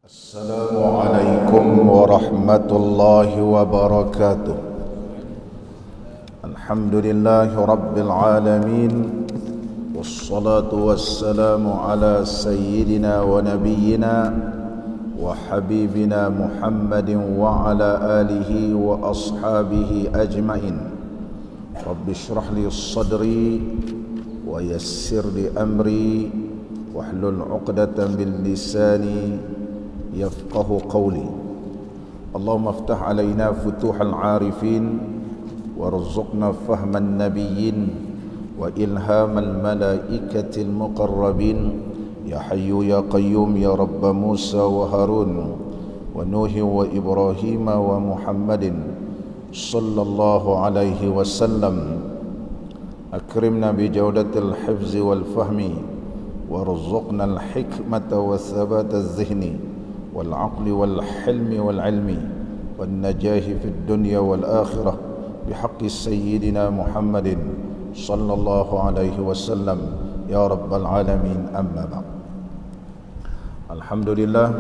Assalamualaikum warahmatullahi wabarakatuh. Alhamdulillahi rabbil alamin. Wassalatu wassalamu ala sayyidina wa nabiyyina wa habibina Muhammadin wa ala alihi wa ashabihi ajma'in. Rabbi shrah li sadri wa yassir li amri wahlul 'uqdatam min lisani يفقه قولي. اللهم افتح علينا فتوح العارفين وارزقنا فهم النبيين وإلهام الملائكة المقربين يا حي يا قيوم يا رب موسى وهارون ونوح وإبراهيم ومحمد صلى الله عليه وسلم. أكرمنا بجودة الحفظ والفهم وارزقنا الحكمة والثبات الذهني والعقل والحلم والعلم والنجاح في الدنيا والآخرة بحق سيدنا محمد صلى الله عليه وسلم يا رب العالمين. أما بعد. Alhamdulillah,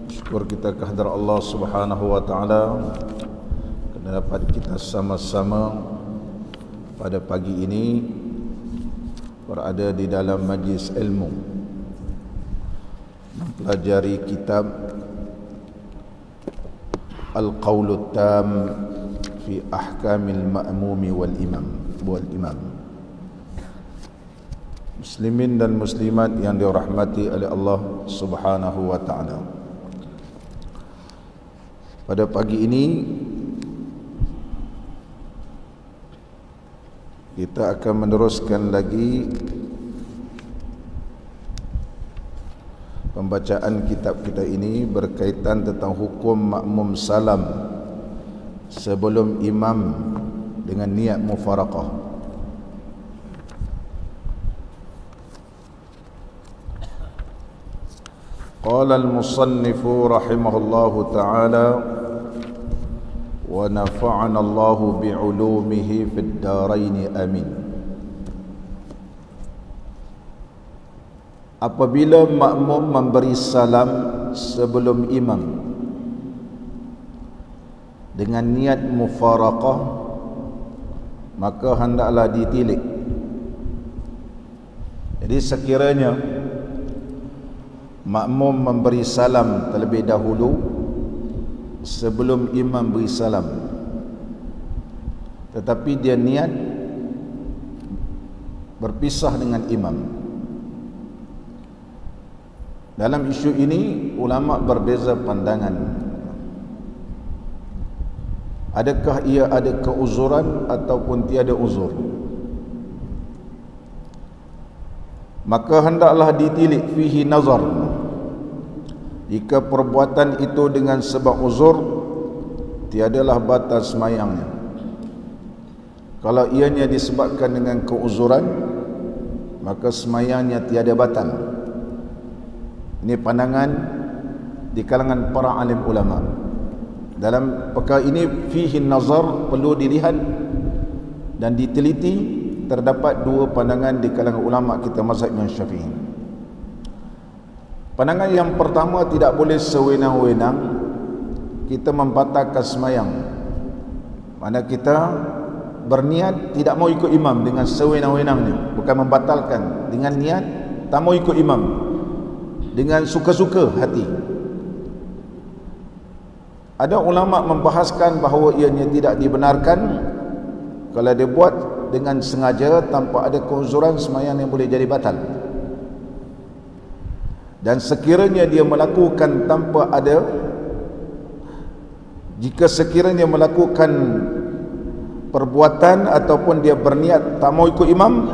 syukur kita kehadrat Allah Subhanahu wa taala kerana dapat kita sama-sama pada pagi ini berada di dalam majlis ilmu mempelajari kitab Al-Qawlut Tam fi Ahkamil Ma'mumi wal Imam. Muslimin dan muslimat yang dirahmati oleh Allah Subhanahu wa taala. Pada pagi ini kita akan meneruskan lagi pembacaan kitab kita ini berkaitan tentang hukum makmum salam sebelum imam dengan niat mufaraqah. Qala al-musannifu rahimahullahu ta'ala wa nafa'ana Allahu bi'ulumihi fid darain amin. Apabila makmum memberi salam sebelum imam dengan niat mufaraqah, maka hendaklah ditilik. Jadi sekiranya makmum memberi salam terlebih dahulu sebelum imam beri salam, tetapi dia niat berpisah dengan imam, dalam isu ini ulama berbeza pandangan. Adakah ia ada keuzuran ataupun tiada uzur? Maka hendaklah ditilik fihi nazar. Jika perbuatan itu dengan sebab uzur, tiadalah batal semayangnya. Kalau ianya disebabkan dengan keuzuran, maka semayangnya tiada batal. Ini pandangan di kalangan para alim ulama. Dalam perkara ini fihi nazar, perlu dilihat dan diteliti. Terdapat dua pandangan di kalangan ulama kita mazhab Imam Syafi'i. Pandangan yang pertama, tidak boleh sewenang-wenang kita membatalkan semayang. Mana kita berniat tidak mau ikut imam dengan sewenang-wenangnya, bukan membatalkan, dengan niat tak mau ikut imam dengan suka-suka hati. Ada ulama membahaskan bahawa ianya tidak dibenarkan kalau dia buat dengan sengaja tanpa ada keuzuran, sembahyang yang boleh jadi batal. Dan sekiranya dia melakukan tanpa ada, jika sekiranya melakukan perbuatan ataupun dia berniat tak mau ikut imam,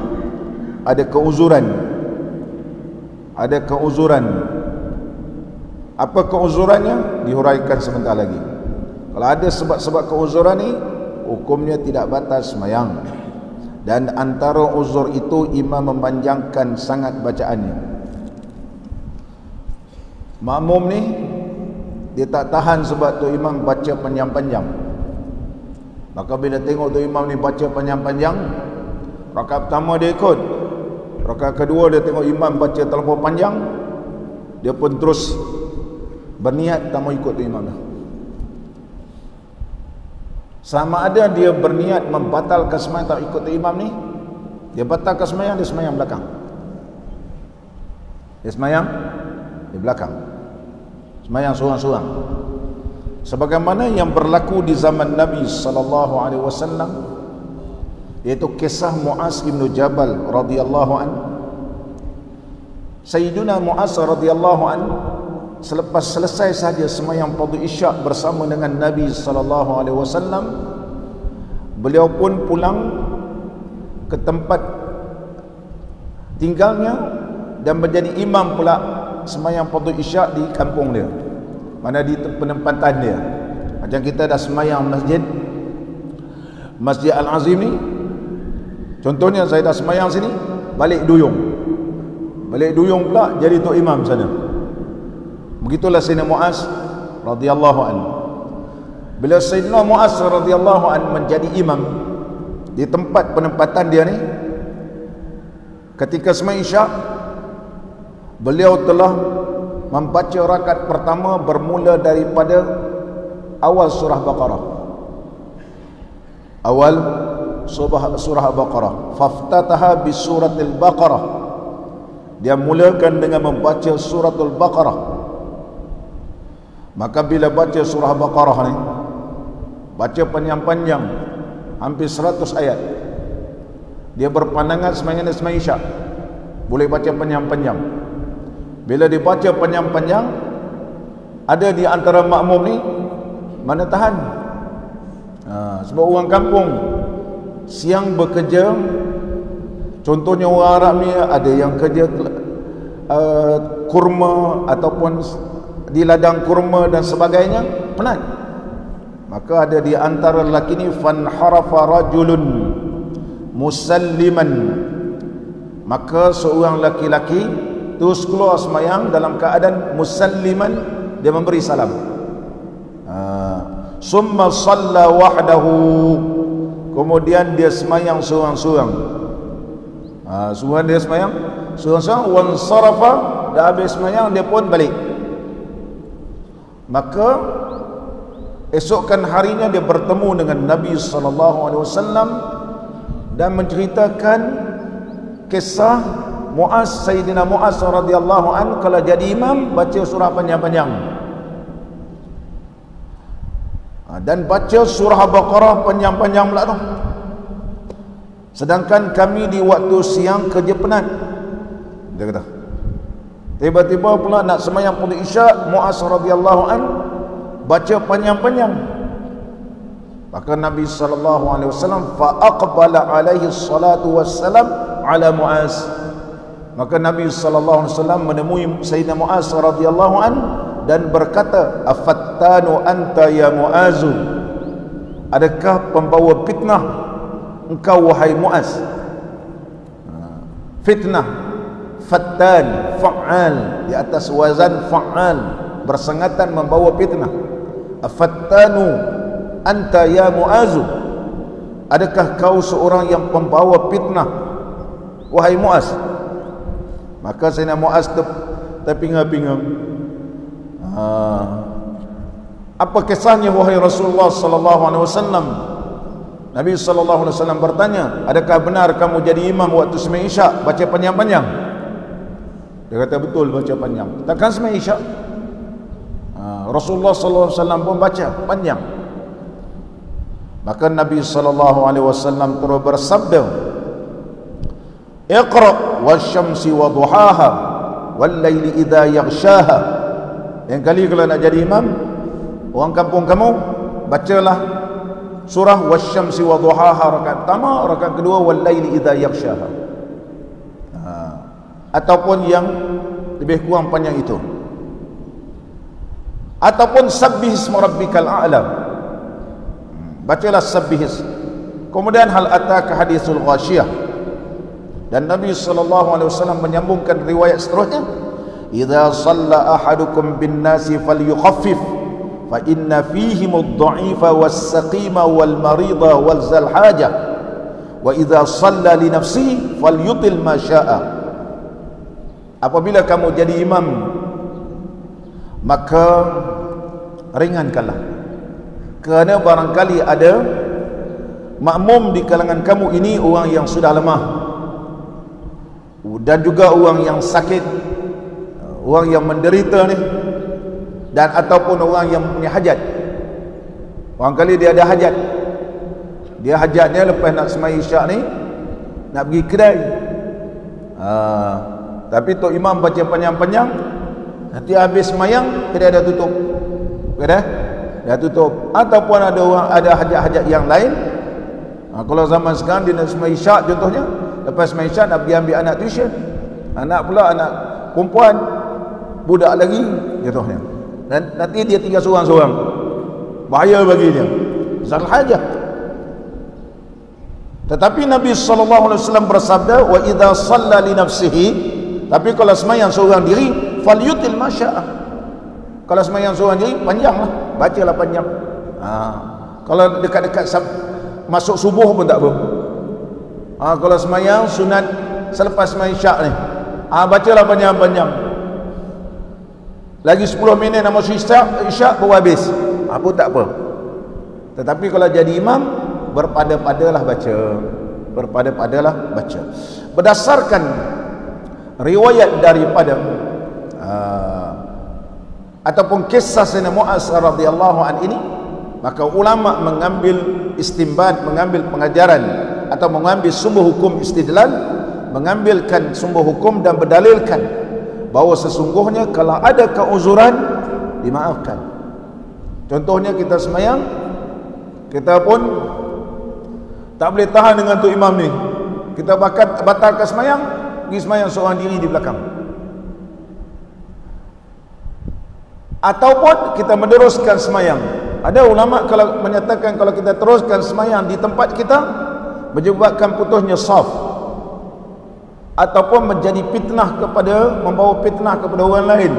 ada keuzuran. Ada keuzuran. Apa keuzurannya? Dihuraikan sebentar lagi. Kalau ada sebab-sebab keuzuran ni, hukumnya tidak batal sembahyang. Dan antara uzur itu imam memanjangkan sangat bacaannya. Makmum ni dia tak tahan sebab tu imam baca panjang-panjang. Maka bila tengok tu imam ni baca panjang-panjang, rakaat pertama dia ikut, rakaat kedua dia tengok imam baca terlalu panjang, dia pun terus berniat tak mau ikut tu imam dah. Sama ada dia berniat membatalkan sembahyang tak ikut tu imam ni, dia batalkan sembahyang, dia sembahyang belakang. Dia sembahyang di belakang. Sembahyang seorang-seorang. Sebagaimana yang berlaku di zaman Nabi sallallahu alaihi wasallam, iaitu kisah Muaz bin Jabal radhiyallahu an. Sayyiduna Muaz radhiyallahu an selepas selesai saja sembahyang fardu isyak bersama dengan Nabi sallallahu alaihi wasallam, beliau pun pulang ke tempat tinggalnya dan menjadi imam pula sembahyang fardu isyak di kampung dia, mana di penempatan dia. Macam kita dah sembahyang Masjid Al-Azim ni, contohnya saya dah sembahyang sini, balik duyung pula jadi tok imam sana. Begitulah Sayyidina Muaz radhiyallahu anhu. Bila Sayyidina Muaz radhiyallahu anhu menjadi imam di tempat penempatan dia ni, ketika sembahyang isyak, beliau telah membaca rakaat pertama bermula daripada awal surah Baqarah. Awal surah Baqarah. Faftataha bi suratil Baqarah. Dia mulakan dengan membaca suratul Baqarah. Maka bila baca surah Baqarah ni, baca panjang-panjang, hampir 100 ayat, dia berpandangan sembahyang isyak, boleh baca panjang-panjang. Bila dibaca panjang-panjang, ada di antara makmum ni mana tahan. Sebab orang kampung siang bekerja, contohnya orang Arab ni ada yang kerja kurma ataupun di ladang kurma dan sebagainya, penat. Maka ada di antara lelaki ni, fanharafa rajulun musalliman, maka seorang laki-laki terus keluar sembahyang dalam keadaan musalliman, dia memberi salam. Summa shalla wahdahu, kemudian dia sembahyang seorang-seorang. Seorang dia sembahyang seorang-seorang, wansarafa, dah habis sembahyang dia pun balik. Maka esokkan harinya dia bertemu dengan Nabi sallallahu alaihi wasallam dan menceritakan kisah Muaz, Sayyidina Muaz radhiyallahu an, kalau jadi imam baca surah panjang-panjang, dan baca surah Baqarah panjang-panjang pula tu. Sedangkan kami di waktu siang kerja penat, dia kata. Tiba-tiba pula nak sembahyang fardu isyak, Muaz radhiyallahu an baca panjang-panjang. Maka Nabi sallallahu alaihi wasallam fa aqbala alaihi salatu wassalam ala Muaz. Maka Nabi sallallahu alaihi wasallam menemui Sayyidina Muaz radhiyallahu an dan berkata, afattanu anta ya Muaz, adakah pembawa fitnah engkau wahai Muaz? Fitnah, fattan, fa'al, di atas wazan fa'al, bersengatan membawa fitnah. Afattanu anta ya Muaz, adakah kau seorang yang pembawa fitnah wahai Muaz? Maka Sayyidina Muaz terpinga-pinga. Apa kisahnya wahai Rasulullah sallallahu alaihi wasallam? Nabi sallallahu alaihi wasallam bertanya, adakah benar kamu jadi imam waktu sembahyang isyak baca panjang-panjang? Dia kata betul, baca panjang. Takkan sembahyang isyak? Rasulullah sallallahu alaihi wasallam pun baca panjang. Maka Nabi sallallahu alaihi wasallam terus bersabda, Iqra wasyamsi wa duhaha wal laili idza yaghshaha. Yang kali kalau nak jadi imam orang kampung kamu, bacalah surah wasyamsi wa duhaha rakaat pertama, rakaat kedua wal laili idza yaghshaha. Ataupun yang lebih kurang panjang itu, ataupun sabbih isma rabbikal a'la, bacalah sabbih. Kemudian hal ataka hadisul ghasyiyah, dan Nabi sallallahu alaihi wasallam menyambungkan riwayat seterusnya, idza shalla ahadukum bin nasi falyukhaffif fa inna fihim ad-dha'ifa was-saqima wal-marida wal-zal hajah wa idza shalla li nafsihi falyutil ma syaa. Apabila kamu jadi imam, maka ringankanlah, kerana barangkali ada makmum di kalangan kamu ini orang yang sudah lemah, dan juga orang yang sakit, orang yang menderita ni, dan ataupun orang yang punya hajat. Barangkali dia ada hajat, dia hajatnya lepas nak semai isyak ni nak pergi kedai, tapi Tok Imam baca panjang-panjang, nanti habis semayang kedai dah tutup, kedai dah tutup. Ataupun ada orang ada hajat-hajat yang lain. Kalau zaman sekarang dia nak semai isyak contohnya, lepas semai isyak nak pergi ambil anak tuition, anak pula anak perempuan, budak lagi contohnya, dan nanti dia tinggal seorang-seorang, bahaya bagi dia, zal hajat. Tetapi Nabi SAW bersabda, wa idza shalla li nafsihi, tapi kalau sembahyang seorang diri, falyutil masya'ah, kalau sembahyang seorang diri panjanglah, bacalah panjang. Kalau dekat-dekat masuk subuh pun tak apa. Kalau sembahyang sunat selepas sembahyang isyak ni, bacalah panjang-panjang. Lagi 10 minit nak masuk isyak baru habis, pun tak apa. Tetapi kalau jadi imam, berpada-padalah baca, berpada-padalah baca. Berdasarkan riwayat daripada ataupun kisah Sayyidina Mu'az radhiyallahu an ini, maka ulama mengambil istinbat, mengambil pengajaran atau mengambil sumber hukum istidlal, mengambilkan sumber hukum dan berdalilkan bahawa sesungguhnya kalau ada keuzuran dimaafkan. Contohnya kita semayang, kita pun tak boleh tahan dengan tu imam ni, kita batalkan semayang, pergi semayang seorang diri di belakang. Ataupun kita meneruskan semayang. Ada ulama kalau menyatakan kalau kita teruskan semayang di tempat kita menyebabkan putusnya saf, ataupun menjadi fitnah kepada, membawa fitnah kepada orang lain.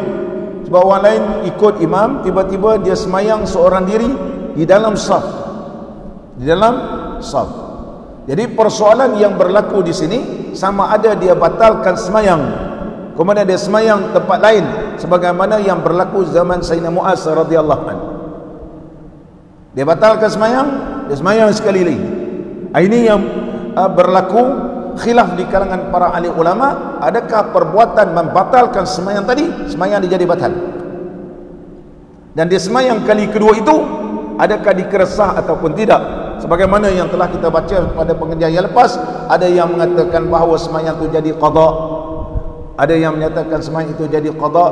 Sebab orang lain ikut imam, tiba-tiba dia semayang seorang diri di dalam saf, di dalam saf. Jadi persoalan yang berlaku di sini sama ada dia batalkan semayang, kemudian dia semayang tempat lain, sebagaimana yang berlaku zaman Sayyidina Mu'az radhiyallahu anhu. Dia batalkan semayang, dia semayang sekali lagi. Ini yang berlaku khilaf di kalangan para ahli ulama. Adakah perbuatan membatalkan semayang tadi, semayang dia jadi batal, dan dia semayang kali kedua itu adakah dikira sah ataupun tidak? Sebagaimana yang telah kita baca pada pengajian yang lepas, ada yang mengatakan bahawa semayang itu jadi qada, ada yang menyatakan semayang itu jadi qada,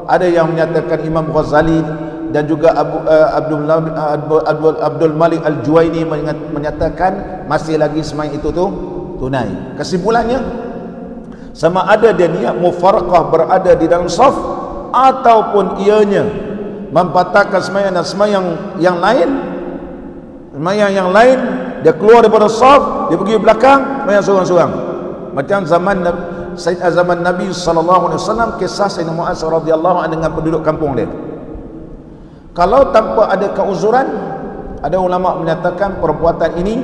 ada yang menyatakan Imam Ghazali dan juga Abdul Malik Al-Juwaini menyatakan masih lagi semayang itu tu tunai. Kesimpulannya, sama ada dia niat mufaraqah berada di dalam saf, ataupun ianya membatalkan semayang dan semayang yang lain, semayang yang lain dia keluar daripada saf, dia pergi belakang semayang seorang-seorang. Macam zaman Nabi SAW, kisah Sayyidina Mu'az radhiyallahu anhu dengan penduduk kampung dia. Kalau tanpa ada keuzuran, ada ulama menyatakan perbuatan ini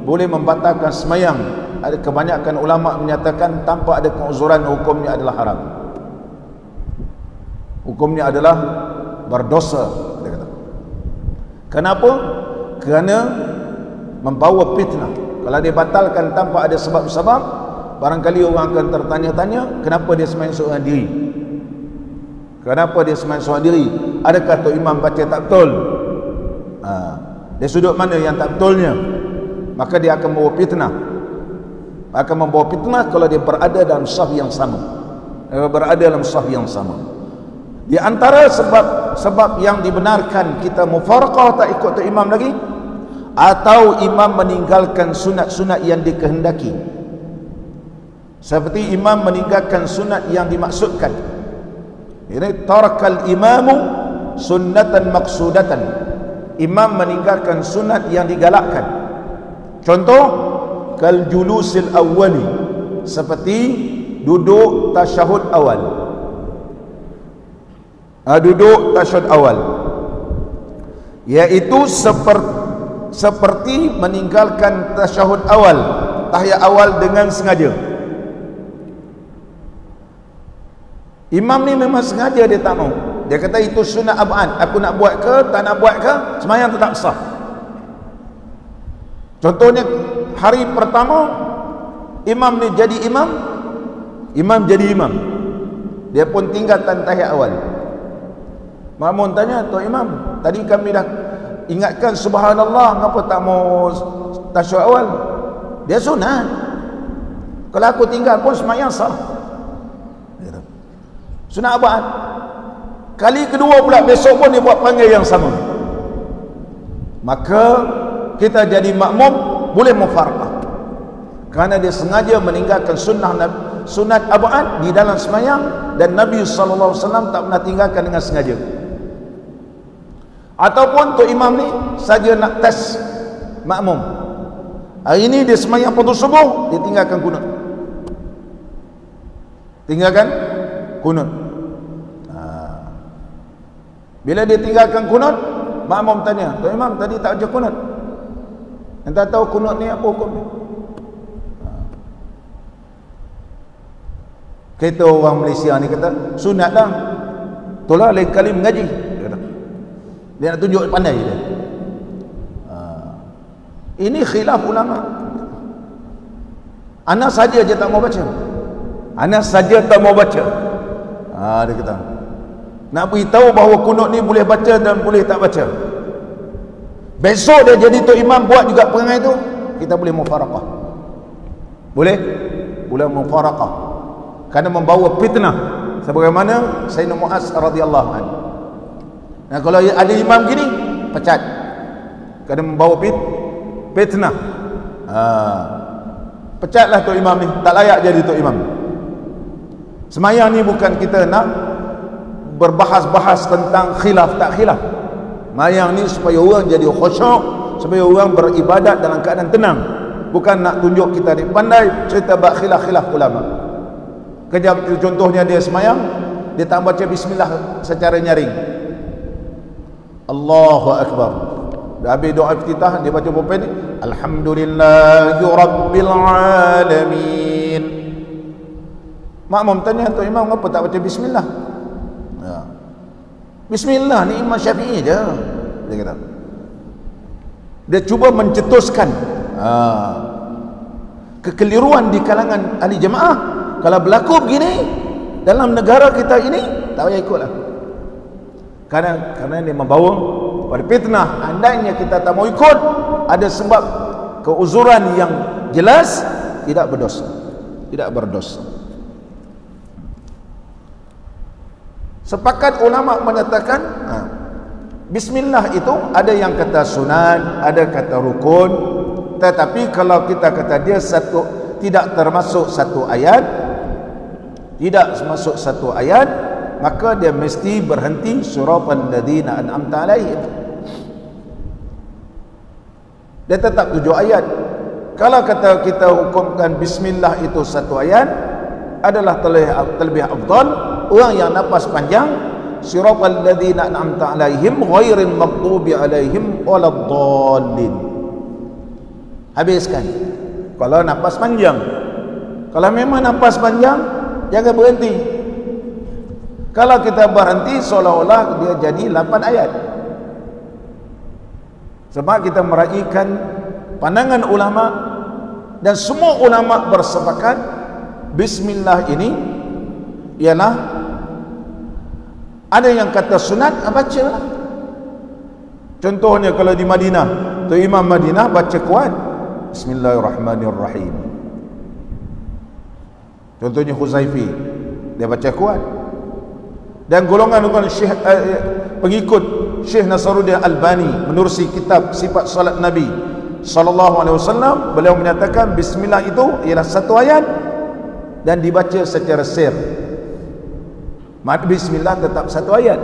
boleh membatalkan semayang. Ada kebanyakan ulama menyatakan tanpa ada keuzuran hukumnya adalah haram, hukumnya adalah berdosa. Kenapa? Kerana membawa fitnah. Kalau dia batalkan tanpa ada sebab-sebab, barangkali orang akan tertanya-tanya, kenapa dia semayang seorang diri, kenapa dia semayang seorang diri, adakah Tok Imam baca tak betul, dia sudut mana yang tak betulnya, maka dia akan membawa fitnah. Akan membawa fitnah kalau dia berada dalam saf yang sama, berada dalam saf yang sama. Di antara sebab yang dibenarkan kita mufaraqah, tak ikut Tok Imam lagi, atau imam meninggalkan sunat-sunat yang dikehendaki, seperti imam meninggalkan sunat yang dimaksudkan. Ini tarakal imamu sunnatan maksudatan, imam meninggalkan sunat yang digalakkan. Contoh, kal julusil awwali, seperti duduk tasyahud awal. Duduk tasyahud awal, iaitu seperti meninggalkan tasyahud awal, tahiyat awal dengan sengaja. Imam ni memang sengaja dia tak mau, Dia kata itu sunat ab'ad. Aku nak buat ke, tak nak buat ke, sembahyang tetap sah. Contohnya hari pertama imam ni jadi imam, imam jadi imam, dia pun tinggalkan tahiyat awal. Makmum tanya, Tok Imam, tadi kami dah ingatkan subhanallah, kenapa tak mau tasyahud awal? Dia sunat. Kalau aku tinggal pun sembahyang sah. Sunat ab'ad. Kali kedua pula besok pun dia buat panggil yang sama. Maka kita jadi makmum boleh mufaraqah. Kerana dia sengaja meninggalkan sunat ab'ad di dalam sembahyang, dan Nabi SAW tak pernah tinggalkan dengan sengaja. Ataupun Tok Imam ni saja nak test makmum. Hari ini dia sembahyang fardu subuh, dia tinggalkan kunut. Tinggalkan kunut. Bila dia tinggalkan kunut, makmum tanya, Tok Imam tadi tak baca kunut. Entah tahu kunut ni apa hukum ni? Kita orang Malaysia ni kata sunat dah, tolak lain kali mengaji. Dia kata, dia nak tunjuk pandai dia. Ini khilaf ulama. Anak saja je tak mau baca. Anak saja tak mau baca. Dia kata nak beritahu bahawa kunut ni boleh baca dan boleh tak baca. Besok dia jadi Tok Imam buat juga perangai tu, kita boleh mufaraqah. Boleh? Boleh mufaraqah. Kerana membawa fitnah. Sebagaimana Sayyidina Muaz radhiyallahu anhu. Nah, kalau ada imam gini, pecat. Kerana membawa fitnah. Pecatlah Tok Imam ni, tak layak jadi Tok Imam. Semayang ni bukan kita nak berbahas-bahas tentang khilaf tak khilaf. Mayang ni supaya orang jadi khusyuk, supaya orang beribadat dalam keadaan tenang. Bukan nak tunjuk kita ni pandai cerita bab khilaf-khilaf ulama. Kejap contohnya dia semayang, dia tak baca bismillah secara nyaring. Allahu Akbar. Dah habis doa iftitah, dia baca apa ni? Alhamdulillahi Rabbil Alamin. Makmum tanya, Tok Imam kenapa tak baca bismillah? Bismillah ni Imam Syafi'i je, dia kata. Dia cuba mencetuskan kekeliruan di kalangan ahli jemaah. Kalau berlaku begini dalam negara kita ini, tak payah ikutlah. Kerana dia membawa pada fitnah. Andainya kita tak mau ikut, ada sebab keuzuran yang jelas, tidak berdosa. Tidak berdosa. Sepakat ulama menyatakan bismillah itu ada yang kata sunat, ada kata rukun. Tetapi kalau kita kata dia tidak termasuk satu ayat, tidak masuk satu ayat, maka dia mesti berhenti siratal ladzina an'amta alaihim. Dia tetap 7 ayat. Kalau kata kita hukumkan bismillah itu satu ayat, adalah terlebih afdal orang yang nafas panjang, siratal ladzina an'amta alaihim ghairil maghdubi alaihim waladdallin. Habiskan. Kalau nafas panjang. Kalau memang nafas panjang, jangan berhenti. Kalau kita berhenti, seolah-olah dia jadi 8 ayat. Sebab kita meraihkan pandangan ulama, dan semua ulama bersepakat bismillah ini ialah, ada yang kata sunat, baca lah. Contohnya kalau di Madinah, tu Imam Madinah baca kuat Bismillahirrahmanirrahim. Contohnya Huzaifi, dia baca kuat. Dan golongan pengikut Syekh Nasaruddin Albani menerusi kitab Sifat Salat Nabi sallallahu alaihi wasallam, beliau menyatakan bismillah itu ialah satu ayat dan dibaca secara sir. Mak bismillah tetap satu ayat,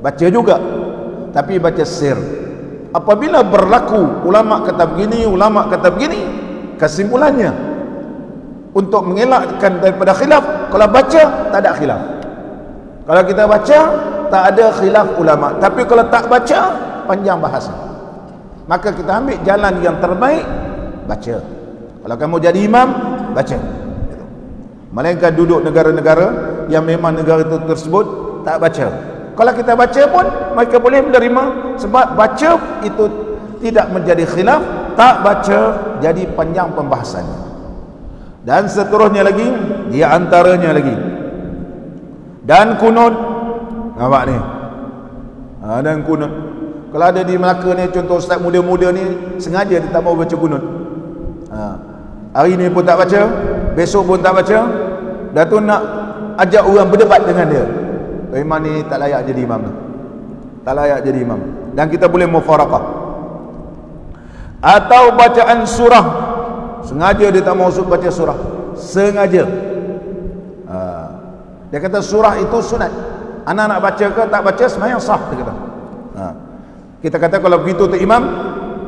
baca juga, tapi baca sir. Apabila berlaku ulama kata begini, ulama kata begini, kesimpulannya untuk mengelakkan daripada khilaf, kalau baca tak ada khilaf. Kalau kita baca tak ada khilaf ulama, tapi kalau tak baca panjang bahasa. Maka kita ambil jalan yang terbaik, baca. Kalau kamu jadi imam, baca. Melainkan duduk negara-negara yang memang negara itu tersebut tak baca, Kalau kita baca pun mereka boleh menerima, sebab baca itu tidak menjadi khilaf, tak baca jadi panjang pembahasannya. Dan seterusnya lagi, di antaranya lagi, dan kunut. Nampak ni? Dan kunut. Kalau ada di Melaka ni, contoh ustaz muda-muda ni sengaja dia tak mau baca kunut. Hari ni pun tak baca, besok pun tak baca, dah tu nak ajak orang berdebat dengan dia. Imam ni tak layak jadi imam. Tak layak jadi imam. Dan kita boleh mufaraqah. Atau bacaan surah, sengaja dia tak mau baca surah, sengaja. Dia kata surah itu sunat. Anak nak baca ke tak baca sembahyang sah, dia kata. Kita kata kalau begitu tu imam,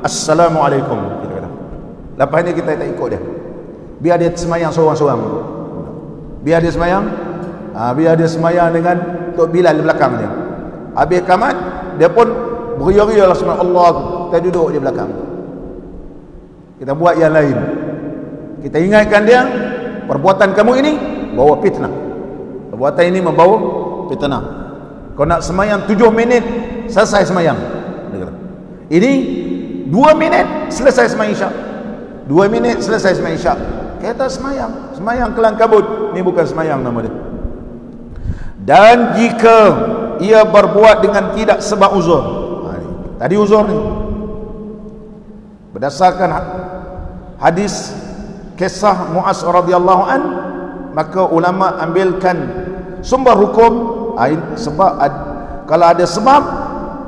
assalamualaikum, kita kata. Lepas ni kita tak ikut dia. Biar dia sembahyang seorang-seorang. Biar dia sembahyang, biar dia sembahyang dengan Tok Bilal di belakang dia. Habis kamat, dia pun beria-ria lah sembahyang Allah, kita duduk di belakang. Kita buat yang lain. Kita ingatkan dia, perbuatan kamu ini bawa fitnah. Perbuatan ini membawa fitnah. Kau nak sembahyang 7 minit, selesai sembahyang. Ini 2 minit selesai sembahyang isyak. 2 minit selesai sembahyang isyak. Kita sembahyang, sembahyang kelang kabut. Ini bukan sembahyang nama dia. Dan jika ia berbuat dengan tidak sebab uzur. Tadi uzur ni. Berdasarkan hadis kisah Muaz radhiyallahu an, maka ulama ambilkan sumber hukum sebab kalau ada sebab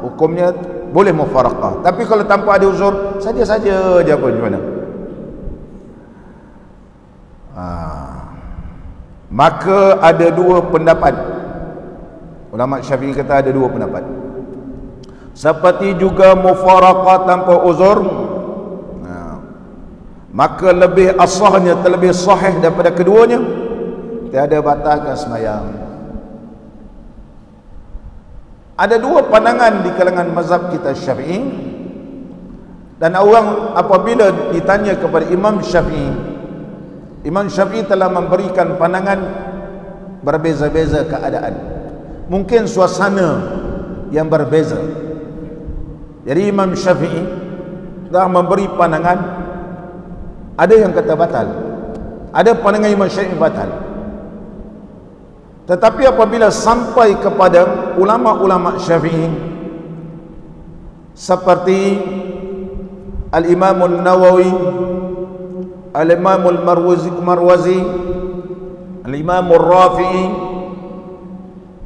hukumnya boleh mufaraqah. Tapi kalau tanpa ada uzur, saja-saja je apa macam mana. Maka ada dua pendapat. Ulama Syafi'i kata ada dua pendapat. Seperti juga mufaraqah tanpa uzur, maka lebih asahnya, terlebih sahih daripada keduanya, tiada batalkan sembahyang. Ada dua pandangan di kalangan mazhab kita Syafi'i, dan orang apabila ditanya kepada Imam Syafi'i, Imam Syafi'i telah memberikan pandangan berbeza-beza keadaan, mungkin suasana yang berbeza. Jadi Imam Syafi'i telah memberi pandangan, ada yang kata batal, ada pandangan Imam Syafi'i batal. Tetapi apabila sampai kepada ulama-ulama Syafi'i seperti Al-Imam An-Nawawi, Al-Imam Al-Marwazi, Al-Imam Ar-Rafi'i,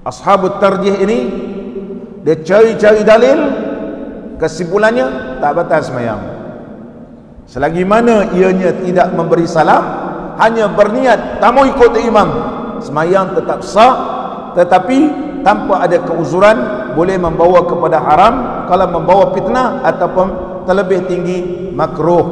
Ashabut Tarjih ini, dia cari-cari dalil, kesimpulannya tak batal sembahyang. Selagi mana ianya tidak memberi salam, hanya berniat tak mau ikut imam, sembahyang tetap sah. Tetapi tanpa ada keuzuran, boleh membawa kepada haram. Kalau membawa fitnah ataupun terlebih tinggi makruh,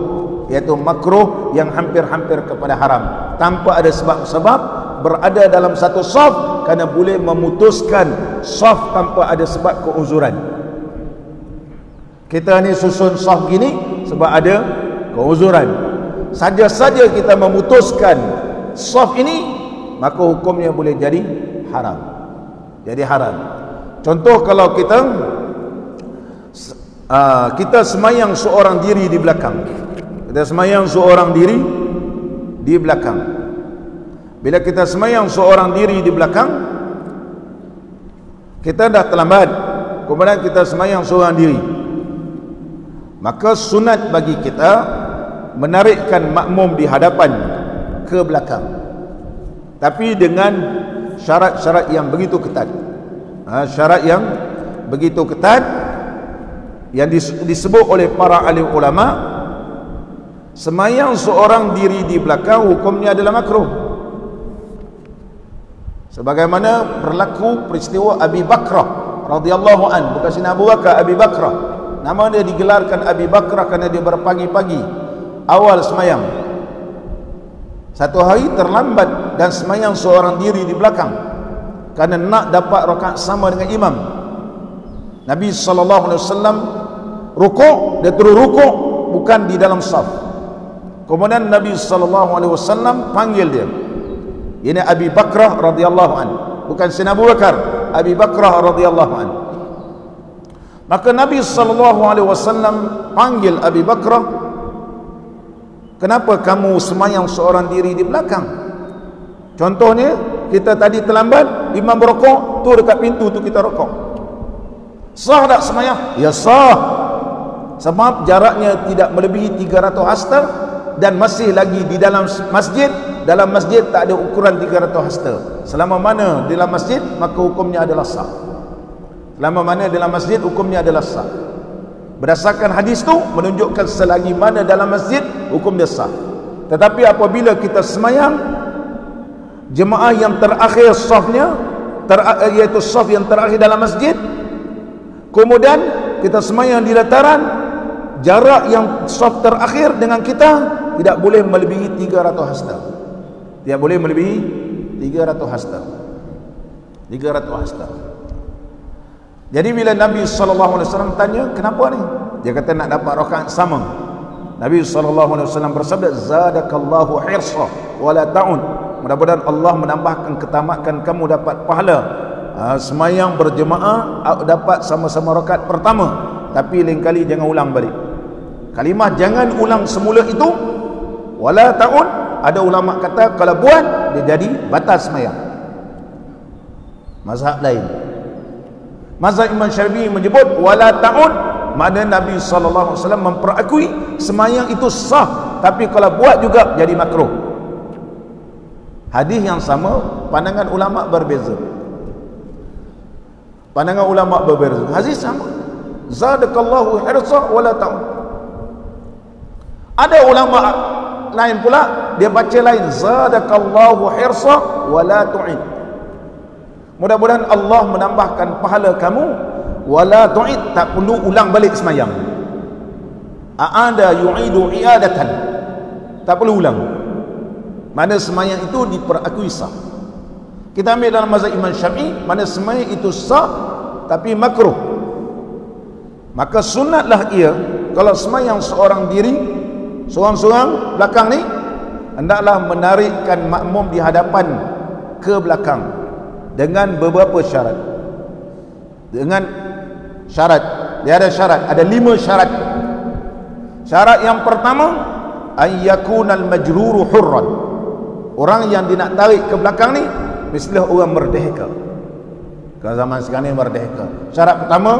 iaitu makruh yang hampir-hampir kepada haram, tanpa ada sebab-sebab, berada dalam satu saf, kerana boleh memutuskan saf tanpa ada sebab keuzuran. Kita ni susun saf gini sebab ada keuzuran. Saja-saja kita memutuskan saf ini, maka hukumnya boleh jadi haram. Jadi haram. Contoh kalau kita semayang seorang diri di belakang. Kita semayang seorang diri di belakang. Bila kita semayang seorang diri di belakang, kita dah terlambat, kemudian kita semayang seorang diri, maka sunat bagi kita menarikkan makmum di hadapan ke belakang, tapi dengan syarat-syarat yang begitu ketat. Syarat yang begitu ketat yang disebut oleh para alim ulama. Semayang seorang diri di belakang hukumnya adalah makruh, sebagaimana berlaku peristiwa Abi Bakrah radhiyallahu an, bukan Sayyidina Abu Bakar, Abi Bakrah. Nama dia digelarkan Abi Bakrah kerana dia berpagi-pagi awal semayang. Satu hari terlambat dan semayang seorang diri di belakang kerana nak dapat rakaat sama dengan imam. Nabi SAW rukuk, dia terus rukuk bukan di dalam saf. Kemudian Nabi SAW panggil dia. Ini Abi Bakrah radhiyallahu an, bukan Sayyidina Abu Bakar, Abi Bakrah radhiyallahu anhu. Maka Nabi SAW panggil Abi Bakrah, kenapa kamu semayang seorang diri di belakang? Contohnya, kita tadi terlambat, imam berokok, tu dekat pintu tu kita rokok. Sah tak semayang? Ya sah. Sebab jaraknya tidak melebihi 300 hasta dan masih lagi di dalam masjid. Dalam masjid tak ada ukuran 300 hasta. Selama mana dalam masjid, maka hukumnya adalah sah. Selama mana dalam masjid, hukumnya adalah sah. Berdasarkan hadis tu menunjukkan selagi mana dalam masjid, hukum dia sah. Tetapi apabila kita semayang, jemaah yang terakhir safnya, iaitu saf yang terakhir dalam masjid, kemudian kita semayang di dataran, jarak yang saf terakhir dengan kita tidak boleh melebihi 300 hasta. Tidak boleh melebihi 300 hasta. 300 hasta. Jadi bila Nabi SAW tanya, kenapa ni? Dia kata nak dapat rakaat sama. Nabi SAW bersabda, zadakallahu hirsa wala ta'un. Mudah-mudahan Allah menambahkan ketamakan kamu dapat pahala semayang berjemaah, dapat sama-sama rakaat pertama. Tapi lain kali jangan ulang balik. Kalimah jangan ulang semula itu, wala ta'un, ada ulama kata kalau buat dia jadi batal semayang. Mazhab lain, mazhab Imam Syafi'i menyebut wala ta'un, makna Nabi SAW memperakui semayang itu sah, tapi kalau buat juga jadi makruh. Hadis yang sama, pandangan ulama berbeza. Pandangan ulama berbeza. Hadis sama, zadakallahu hirsa wala ta'un. Ada ulama lain pula dia baca lain, zadakallahu hirsa wala tu'id. Mudah-mudahan Allah menambahkan pahala kamu, wala tu'id, tak perlu ulang balik semayang. A'ada yu'idu i'adatan, tak perlu ulang. Mana semayang itu diperakui sah. Kita ambil dalam mazhab Imam Syafi'i, mana semayang itu sah tapi makruh. Maka sunatlah ia, kalau semayang seorang diri, seorang-seorang belakang ni, hendaklah menarikkan makmum di hadapan ke belakang dengan beberapa syarat. Dengan syarat, dia ada syarat, ada 5 syarat. Syarat yang pertama, ayyakunal majruru hurran. Orang yang dia nak tarik ke belakang ni mestilah orang merdeka. Kalau zaman sekarang ni merdeka. Syarat pertama,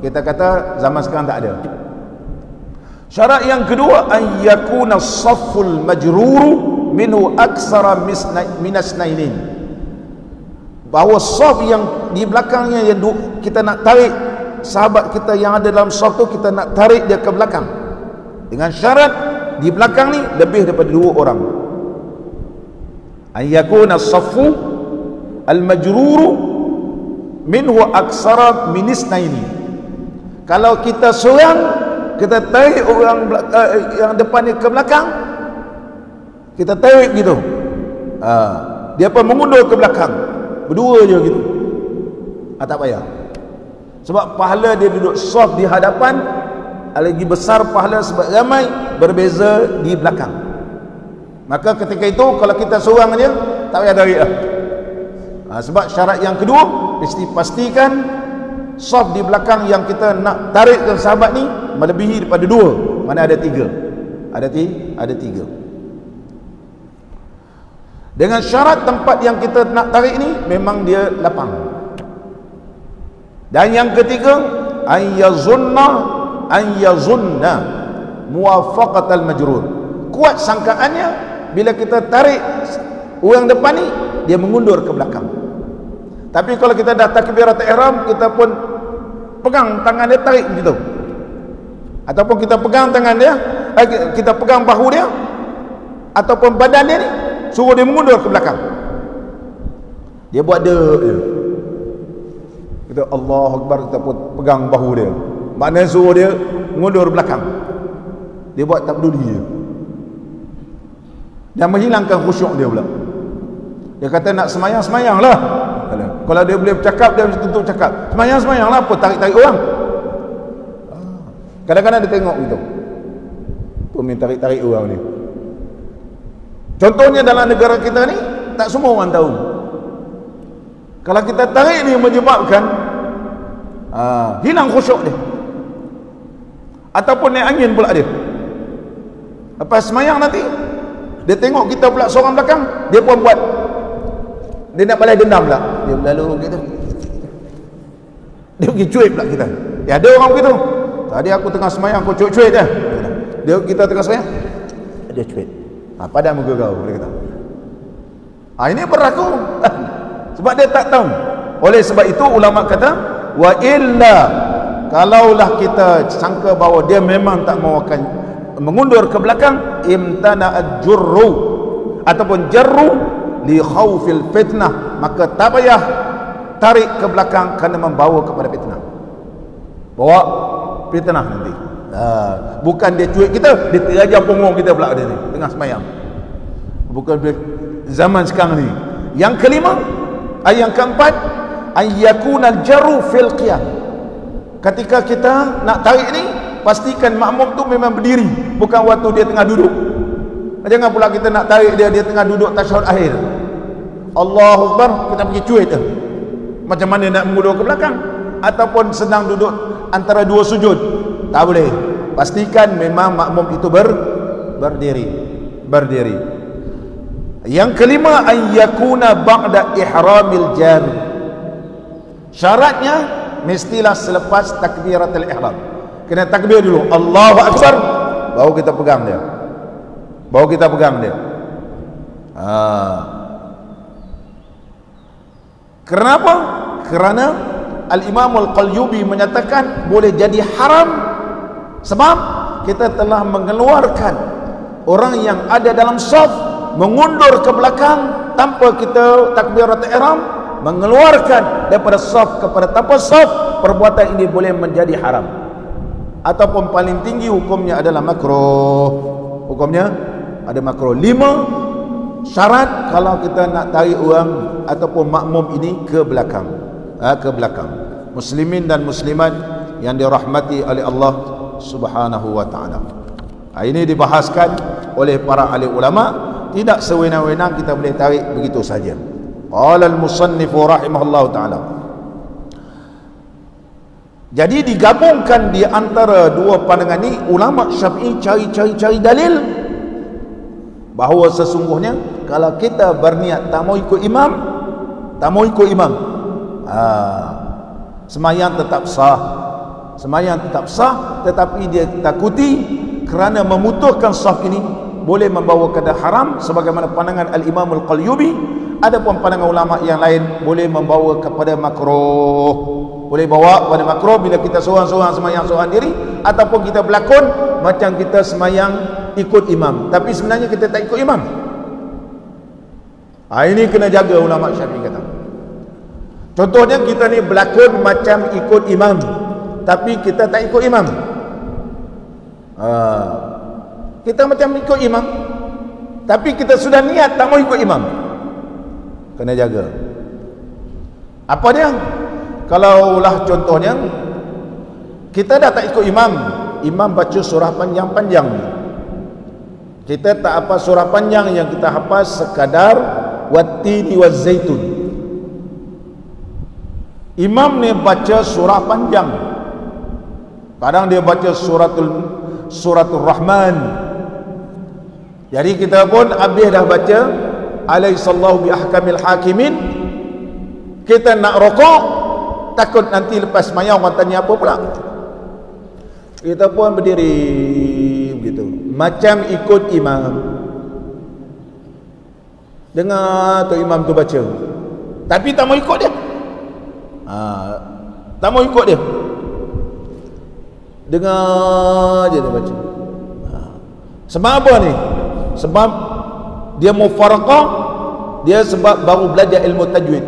kita kata zaman sekarang tak ada. Syarat yang kedua, ayyakuna as-safful majruru minhu aksara minasnainin. Bahawa saf yang di belakangnya yang kita nak tarik sahabat kita yang ada dalam saf tu, kita nak tarik dia ke belakang dengan syarat di belakang ni lebih daripada 2 orang. Ayyakuna as-saffu al-majruru minhu aksara minisnaini. Kalau kita seorang, kita tarik orang yang depan ni ke belakang, kita tarik gitu, dia pun mengundur ke belakang, berdua je gitu, tak payah. Sebab pahala dia duduk saf di hadapan lagi besar pahala sebab ramai berbeza di belakang. Maka ketika itu kalau kita seorang aja tak payah tarik lah. Sebab syarat yang kedua, mesti pastikan saf di belakang yang kita nak tarikkan sahabat ni melebihi daripada 2. Mana ada 3. Ada 3. Dengan syarat tempat yang kita nak tarik ni memang dia lapang. Dan yang ketiga, ayyazunna muwafaqatal majrur. Kuat sangkaannya bila kita tarik orang depan ni dia mengundur ke belakang. Tapi kalau kita dah takbiratul ihram, kita pun pegang tangan dia, tarik begitu, ataupun kita pegang tangan dia, kita pegang bahu dia ataupun badan dia ni, suruh dia mengundur ke belakang, dia buat je, kita Allahu Akbar, kita pun pegang bahu dia, maknanya suruh dia mengundur belakang, dia buat tak peduli je, dan menghilangkan khusyuk dia pula. Dia kata nak semayang, semayanglah. Kalau dia boleh bercakap, dia mesti tutup cakap. Semayang-semayanglah, apa tarik-tarik orang. Kadang-kadang dia tengok gitu, pun tarik-tarik orang ni. Contohnya dalam negara kita ni, tak semua orang tahu. Kalau kita tarik ni menyebabkan hilang khusyuk dia, ataupun naik angin pula dia. Lepas semayang nanti dia tengok kita pula seorang belakang, dia pun buat, dia nak balas dendam pula, dia berlalu gitu, dia pergi cuit pula kita. Ya, ada orang begitu. Tadi aku tengah semayang, aku cuit-cuit dia. Kita tengah semayang, dia cuit. Padam muka kau, dia kata. Ini berlaku. Sebab dia tak tahu. Oleh sebab itu ulama kata, wa illa, kalaulah kita sangka bahawa dia memang tak mau akan mengundur ke belakang, imtana'at jurru ataupun jarru li khawfil fitnah, maka tak payah tarik ke belakang kerana membawa kepada fitnah. Bawa fitnah nanti. Bukan dia cuik kita, dia terajam punggung kita pula dia ni tengah semayang. Bukan zaman sekarang ni. Yang kelima, yang keempat, ayyakuna jarru fil qiyam. Ketika kita nak tarik ni, pastikan makmum tu memang berdiri, bukan waktu dia tengah duduk. Jangan pula kita nak tarik dia tengah duduk tasyahud akhir, Allahu Akbar, kita pergi cuit dia. Macam mana nak mengundur ke belakang, ataupun sedang duduk antara dua sujud, tak boleh. Pastikan memang makmum itu berdiri. Yang kelima, ayyakuna ba'da ihramil jar. Syaratnya mestilah selepas takbiratul ihram. Kena takbir dulu, Allahu Akbar, baru kita pegang dia. Kenapa? Kerana Al-Imam Al-Qalyubi menyatakan boleh jadi haram sebab kita telah mengeluarkan orang yang ada dalam saf, mengundur ke belakang tanpa kita takbiratul ihram, mengeluarkan daripada saf kepada tanpa saf. Perbuatan ini boleh menjadi haram, ataupun paling tinggi hukumnya adalah makruh. Hukumnya ada makruh. 5 syarat kalau kita nak tarik orang ataupun makmum ini ke belakang. Muslimin dan muslimat yang dirahmati oleh Allah Subhanahu wa taala. Ini dibahaskan oleh para ahli ulama. Tidak sewenang-wenang kita boleh tarik begitu saja. Qala al-musannif rahimahullah taala. Jadi digabungkan di antara dua pandangan ini, ulama Syafi'i cari dalil bahawa sesungguhnya kalau kita berniat tak mau ikut imam, semayang tetap sah, tetapi dia takuti kerana memutuskan saf ini boleh membawa kepada haram sebagaimana pandangan Al-Imam Al-Qalyubi. Adapun pandangan ulama yang lain boleh membawa kepada makruh. Boleh bawa kepada makruh bila kita seorang-seorang semayang seorang diri, ataupun kita berlakon macam kita semayang ikut imam tapi sebenarnya kita tak ikut imam. Ini kena jaga, ulama Syafi'i kata. Contohnya kita ni berlakon macam ikut imam tapi kita tak ikut imam. Kita macam ikut imam tapi kita sudah niat tak mau ikut imam. Kena jaga. Apa dia? Kalaulah contohnya kita dah tak ikut imam, imam baca surah panjang-panjang, kita tak apa surah panjang, yang kita hafal sekadar wattini wazzaitun. Imam ni baca surah panjang, kadang dia baca suratul Rahman. Jadi kita pun habis dah baca alaihissallahu biahkamil hakimin, kita nak rokok, takut nanti lepas semayang orang tanya apa pula, kita pun berdiri begitu macam ikut imam. Dengar tu imam tu baca tapi tak mau ikut dia, dengar je dia baca. Sebab apa ni? Sebab dia mufaraqah, dia sebab baru belajar ilmu tajwid.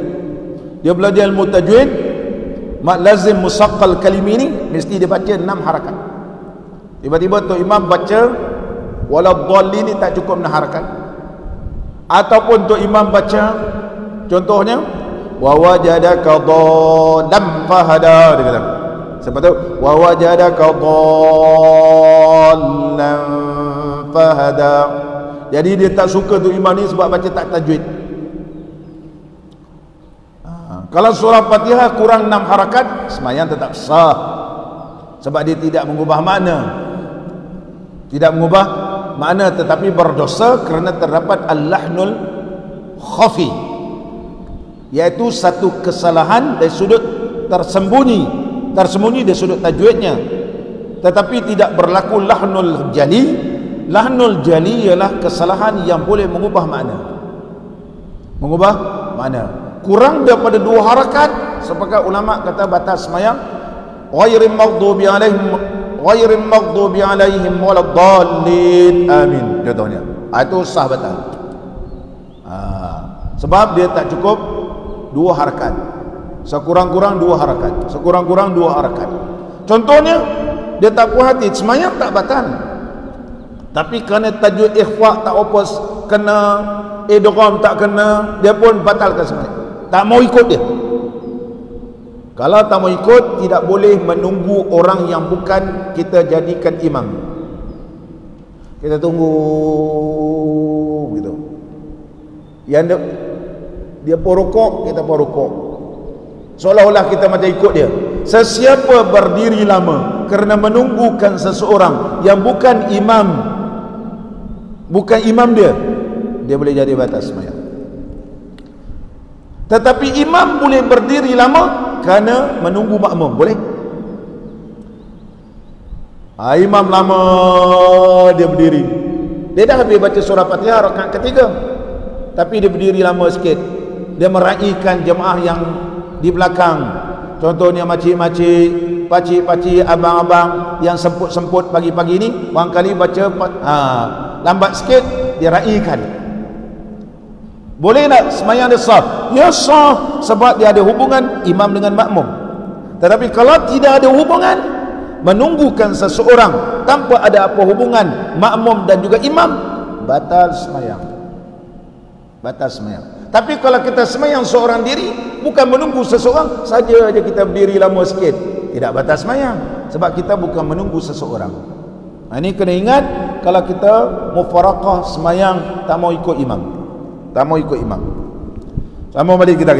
Dia belajar ilmu tajwid, mak lazim musaqqal kalim ini mesti dia baca 6 harakat. Tiba-tiba tu imam baca waladhdallin ni tak cukup 6 harakat, ataupun tu imam baca contohnya wa wajadaka dhallam fahada, dia kata sebab tu wa wajadaka dhallam fahada. Jadi dia tak suka tu imam ni sebab baca tak tajwid. Kalau surah Fatihah kurang 6 harakat, sembahyang tetap sah, sebab dia tidak mengubah makna. Tidak mengubah makna, tetapi berdosa kerana terdapat al-lahnul khafi, iaitu satu kesalahan dari sudut tersembunyi dari sudut tajwidnya, tetapi tidak berlaku lahnul jali. Lahnul jali ialah kesalahan yang boleh mengubah makna. Kurang daripada 2 harakat, sepakat ulama kata batas sembahyang. Ghairil maghdubi alaihim waladdallin, amin, contohnya. Itu sah batal. Sebab dia tak cukup 2 harakat, sekurang-kurang 2 harakat. Contohnya, dia tak puas hati, sembahyang tak batal, tapi kerana tajwid ikhfa tak opos, kena idgham tak kena, dia pun batalkan sembahyang. Tak mau ikut dia. Kalau tak mau ikut, tidak boleh menunggu orang yang bukan kita jadikan imam. Kita tunggu gitu. Yang dia pun rukuk, kita pun rukuk, seolah-olah kita macam ikut dia. Sesiapa berdiri lama kerana menunggukan seseorang yang bukan imam dia boleh jadi batas sembahyang. Tetapi imam boleh berdiri lama kerana menunggu makmum, boleh. Imam lama dia berdiri, dia dah habis baca surah Fatihah rakaat ketiga, tapi dia berdiri lama sikit, dia meraihkan jemaah yang di belakang. Contohnya makcik-makcik, pakcik-pakcik, abang-abang yang semput-semput pagi-pagi ni, barangkali baca lambat sikit, dia raihkan. Boleh tak sembahyang dia sah? Ya sah, sebab dia ada hubungan imam dengan makmum. Tetapi kalau tidak ada hubungan, menunggukan seseorang tanpa ada apa hubungan makmum dan juga imam, batal sembahyang. Tapi kalau kita sembahyang seorang diri, bukan menunggu seseorang saja kita berdiri lama sikit, tidak batal sembahyang, sebab kita bukan menunggu seseorang. Ini kena ingat kalau kita mufaraqah sembahyang, tak mau ikut imam. Sama balik kita.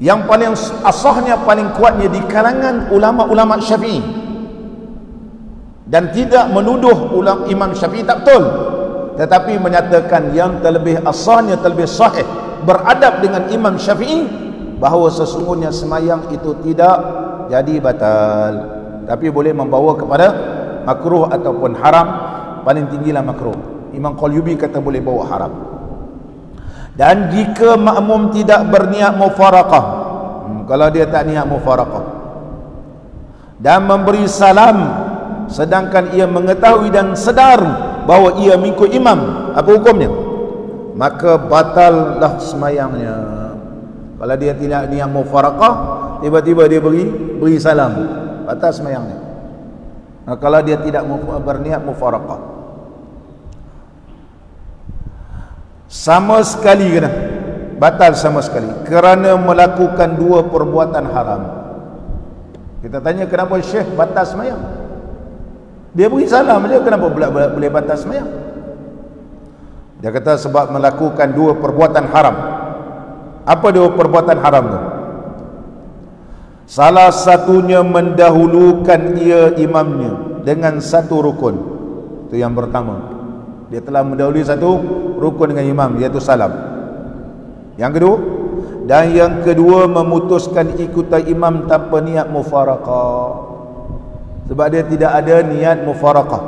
Yang paling asahnya, paling kuatnya di kalangan ulama-ulama Syafi'i, dan tidak menuduh Imam Syafi'i tak betul, tetapi menyatakan yang terlebih asahnya, terlebih sahih, beradab dengan Imam Syafi'i, bahawa sesungguhnya sembahyang itu tidak jadi batal, tapi boleh membawa kepada makruh ataupun haram. Paling tinggilah makruh. Imam Qalyubi kata boleh bawa haram. Dan jika makmum tidak berniat mufaraqah, kalau dia tak niat mufaraqah dan memberi salam sedangkan ia mengetahui dan sedar bahawa ia mengikut imam, apa hukumnya? Maka batallah sembahyangnya. Kalau dia tidak niat mufaraqah, tiba-tiba dia beri salam, batal sembahyangnya. Kalau dia tidak berniat mufaraqah, sama sekali kena batal, sama sekali, kerana melakukan 2 perbuatan haram. Kita tanya kenapa Syekh batal sembahyang? Dia beri salam dia, kenapa boleh batal sembahyang? Dia kata sebab melakukan 2 perbuatan haram. Apa 2 perbuatan haram tu? Salah satunya mendahulukan ia imamnya dengan satu rukun. Itu yang pertama. Dia telah mendahului satu rukun dengan imam, iaitu salam. Yang kedua, memutuskan ikutan imam tanpa niat mufaraqah, sebab dia tidak ada niat mufaraqah.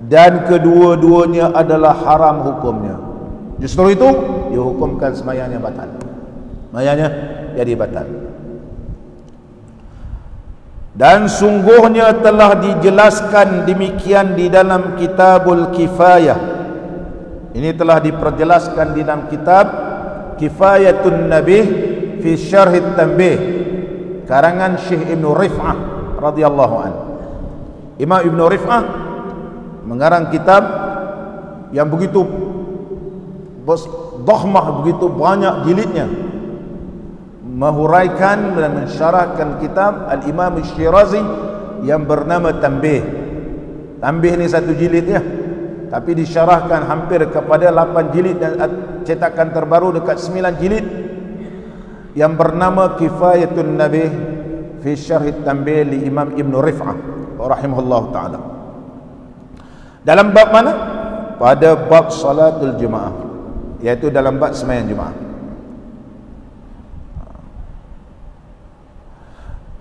Dan kedua-duanya adalah haram hukumnya. Justru itu dihukumkan sembahyangnya batal. Sembahyangnya jadi batal. Dan sungguhnya telah dijelaskan demikian di dalam Kitabul Kifayah. Ini telah diperjelaskan di dalam kitab Kifayatun Nabih fi Syarh Tanbih, karangan Syekh Ibn Rif'ah radhiyallahu an. Imam Ibn Rif'ah mengarang kitab yang begitu dhahmah, begitu banyak jilidnya, menghuraikan dan mensyarahkan kitab Al-Imam Syirazi yang bernama Tanbih. Tanbih ni satu jilid ya. tapi disyarahkan hampir kepada 8 jilid dan cetakan terbaru dekat 9 jilid yang bernama Kifayatun Nabi fi Syarh Tanbih li Imam Ibn Rif'ah rahimahullah ta'ala. Dalam bab mana? Pada bab salatul Jumaah, iaitu dalam bab sembahyang Jumaah.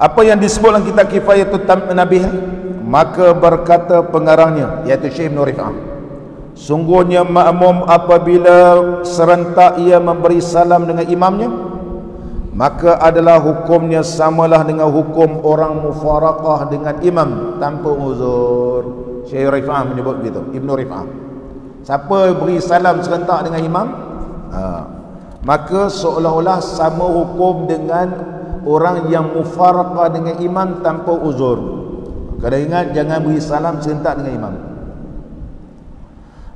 Apa yang disebut dalam kitab Kifayatun Nabi? Maka berkata pengarangnya, iaitu Syekh Ibn Rif'ah, sungguhnya makmum apabila serentak ia memberi salam dengan imamnya, maka adalah hukumnya samalah dengan hukum orang mufaraqah dengan imam tanpa uzur. Syekh Rif'ah menyebut begitu, Ibn Rif'ah. Siapa beri salam serentak dengan imam, maka seolah-olah sama hukum dengan orang yang mufaraqah dengan imam tanpa uzur. Kena ingat, jangan beri salam serentak dengan imam.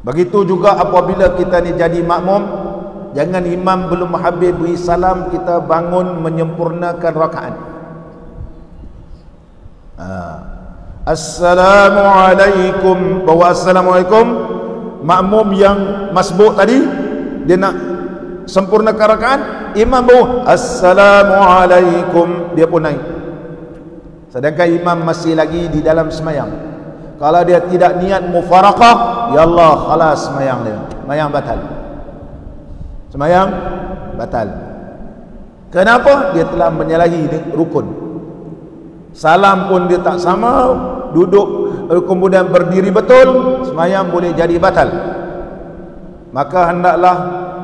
Begitu juga apabila kita ni jadi makmum, jangan imam belum habis beri salam kita bangun menyempurnakan rakaat. Assalamualaikum, bawa assalamualaikum. Makmum yang masbuk tadi dia nak sempurnakan rakaat, imam bawa assalamualaikum, dia pun naik. Sedangkan imam masih lagi di dalam semayang. Kalau dia tidak niat mufaraqah, ya Allah, khalas semayang dia, semayang batal, semayang batal. Kenapa? Dia telah menyalahi rukun. Salam pun dia tak sama, duduk kemudian berdiri betul, semayang boleh jadi batal. Maka hendaklah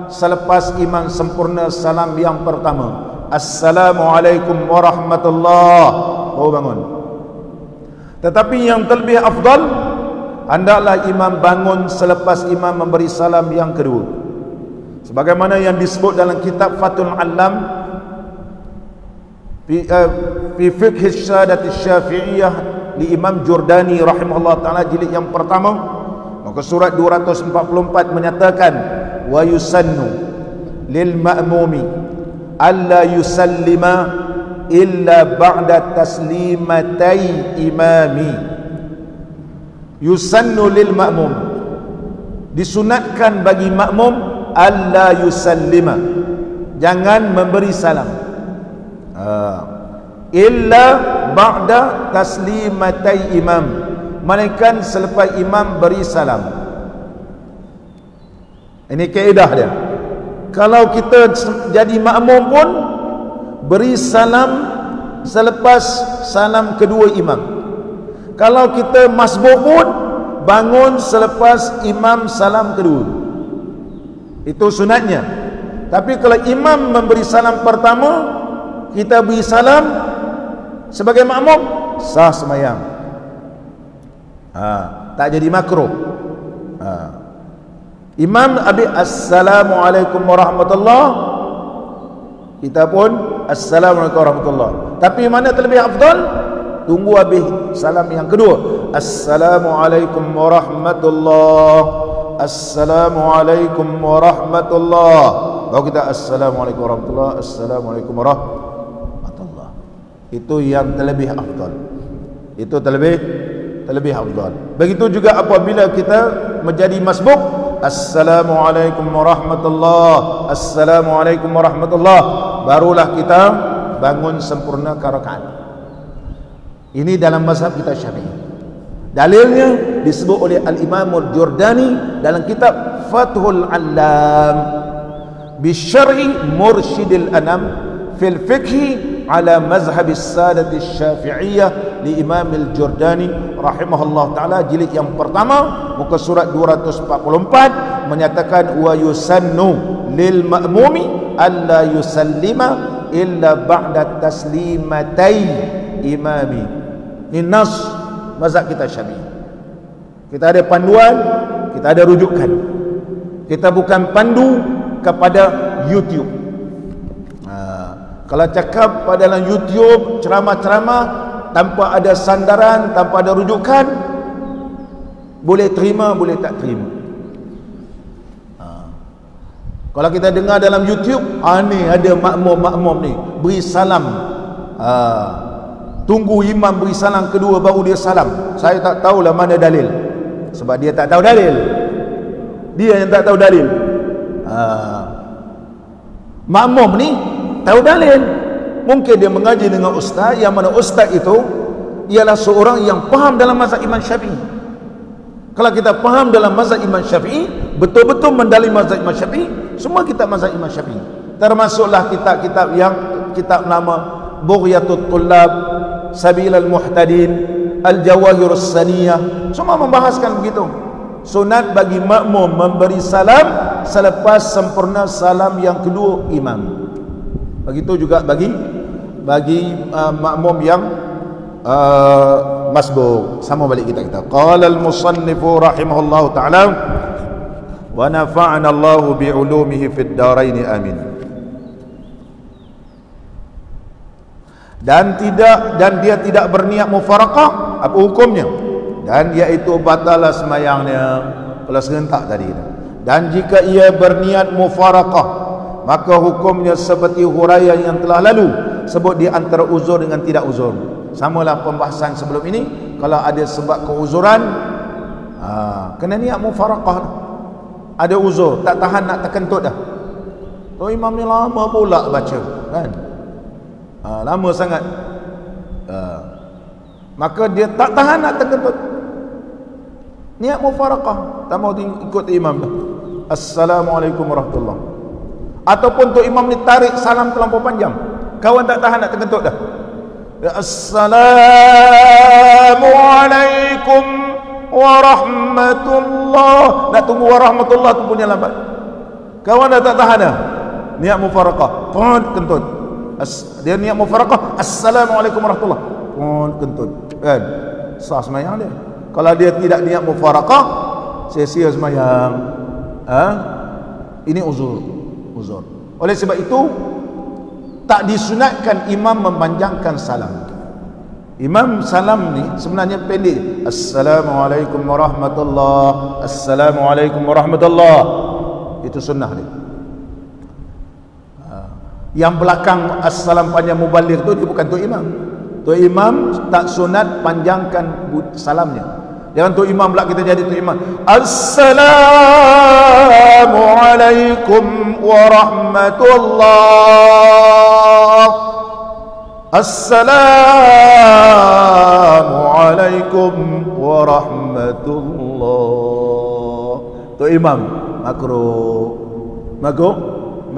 selepas imam sempurna salam yang pertama, assalamualaikum warahmatullahi, baru bangun. Tetapi yang terlebih afdal, hendaklah imam bangun selepas imam memberi salam yang kedua, sebagaimana yang disebut dalam kitab Fathul Alam fi fiqh syahadat syafi'iyah li Imam Jordani rahimahullah ta'ala, jilid yang pertama, maka surat 244 menyatakan, wa yusannu lil ma'mumi alla yusallima illa ba'da taslimatai imami. Yusannu lil ma'mum, disunatkan bagi makmum, alla yusallima, jangan memberi salam, illa ba'da taslimatai imam, melainkan selepas imam beri salam. Ini kaedah dia. Kalau kita jadi makmum pun beri salam selepas salam kedua imam. Kalau kita masbuk pun bangun selepas imam salam kedua. Itu sunatnya. Tapi kalau imam memberi salam pertama, kita beri salam sebagai makmum, sah semayang. Tak jadi makruh. Imam habis assalamualaikum warahmatullahi, kita pun assalamualaikum warahmatullahi. Tapi mana terlebih afdal? Tunggu habis salam yang kedua, assalamualaikum warahmatullahi, assalamualaikum warahmatullahi, baru kita assalamualaikum warahmatullahi, assalamualaikum warahmatullahi. Itu yang terlebih afdal. Itu terlebih afdal. Begitu juga apabila kita menjadi masbuk, assalamualaikum warahmatullahi, assalamualaikum warahmatullahi, barulah kita bangun sempurna rakaat. Ini dalam mazhab kita Syafi'i. Dalilnya disebut oleh Al-Imam Al-Jordani dalam kitab Fathul Alam bi Syar'i Mursyidil Anam fil Fiqhi ala mazhab as-sadat asy-Syafi'iyyah li Imam Al-Jordani rahimahullah taala, jilid yang pertama, muka surat 244, menyatakan wa yusannu lil ma'mumi alla yusallima illa ba'da taslimatai imami. Ini nas mazhab kita Syafi'i. Kita ada panduan, kita ada rujukan. Kita bukan pandu kepada YouTube. Kalau cakap pada dalam YouTube ceramah-ceramah tanpa ada sandaran, tanpa ada rujukan, boleh terima, boleh tak terima. Kalau kita dengar dalam YouTube, ni ada makmum ni beri salam, tunggu imam beri salam kedua baru dia salam. Saya tak tahulah mana dalil, sebab dia tak tahu dalil. Dia yang tak tahu dalil. Makmum ni tahu dalil. Mungkin dia mengaji dengan ustaz, yang mana ustaz itu ialah seorang yang faham dalam mazhab Imam Syafi'i. Kalau kita faham dalam mazhab Imam Syafi'i, betul-betul mendalil mazhab Imam Syafi'i, semua kitab mazhab Imam Syafi'i, termasuklah kitab-kitab yang kitab nama Bughyatut Tullab, Sabilal Muhtadin, Al-Jawahirus Saniyah, semua membahaskan begitu. Sunat bagi makmum memberi salam selepas sempurna salam yang kedua imam. Begitu juga bagi makmum yang masbuk. Sama balik kita. Qala al-musannifu rahimahullahu ta'ala wa nafa'ana Allahu bi'ulumihi fid dharain amin. Dan dia tidak berniat mufaraqah, apa hukumnya? Dan iaitu batalah semayangnya kalau serentak tadi. Dan jika ia berniat mufaraqah, maka hukumnya seperti huraian yang telah lalu, sebut di antara uzur dengan tidak uzur. Samalah pembahasan sebelum ini. Kalau ada sebab keuzuran, kena niat mufaraqah. Ada uzur, tak tahan nak terkentut dah. Tu imam ni lama pula baca, kan? Lama sangat. Maka dia tak tahan nak terkentut, niat mufaraqah, tak mau ikut imam dah. Assalamualaikum warahmatullahi. Ataupun tu imam ni tarik salam terlampau panjang, kawan tak tahan nak terkentut dah. Assalamualaikum warahmatullahi. Nak tunggu warahmatullahi tu punya lambat. Kawan dah tak tahan dah, niat mufaraqah, pun kentut. Dia niat mufaraqah, Assalamualaikum warahmatullahi, pun kentut, kan? Sah semayang dia. Kalau dia tidak niat mufaraqah, sia-sia semayang. Ini uzur. Oleh sebab itu tak disunatkan imam memanjangkan salam. Imam salam ni sebenarnya pendek. Assalamualaikum warahmatullahi, Assalamualaikum warahmatullahi. Itu sunnah dia. Yang belakang assalam panjang mubaligh tu dia bukan tu imam. Tu imam tak sunat panjangkan salamnya. Jangan tu imam pula kita jadi tu imam. Assalamualaikum warahmatullahi. Assalamualaikum warahmatullahi. Tu imam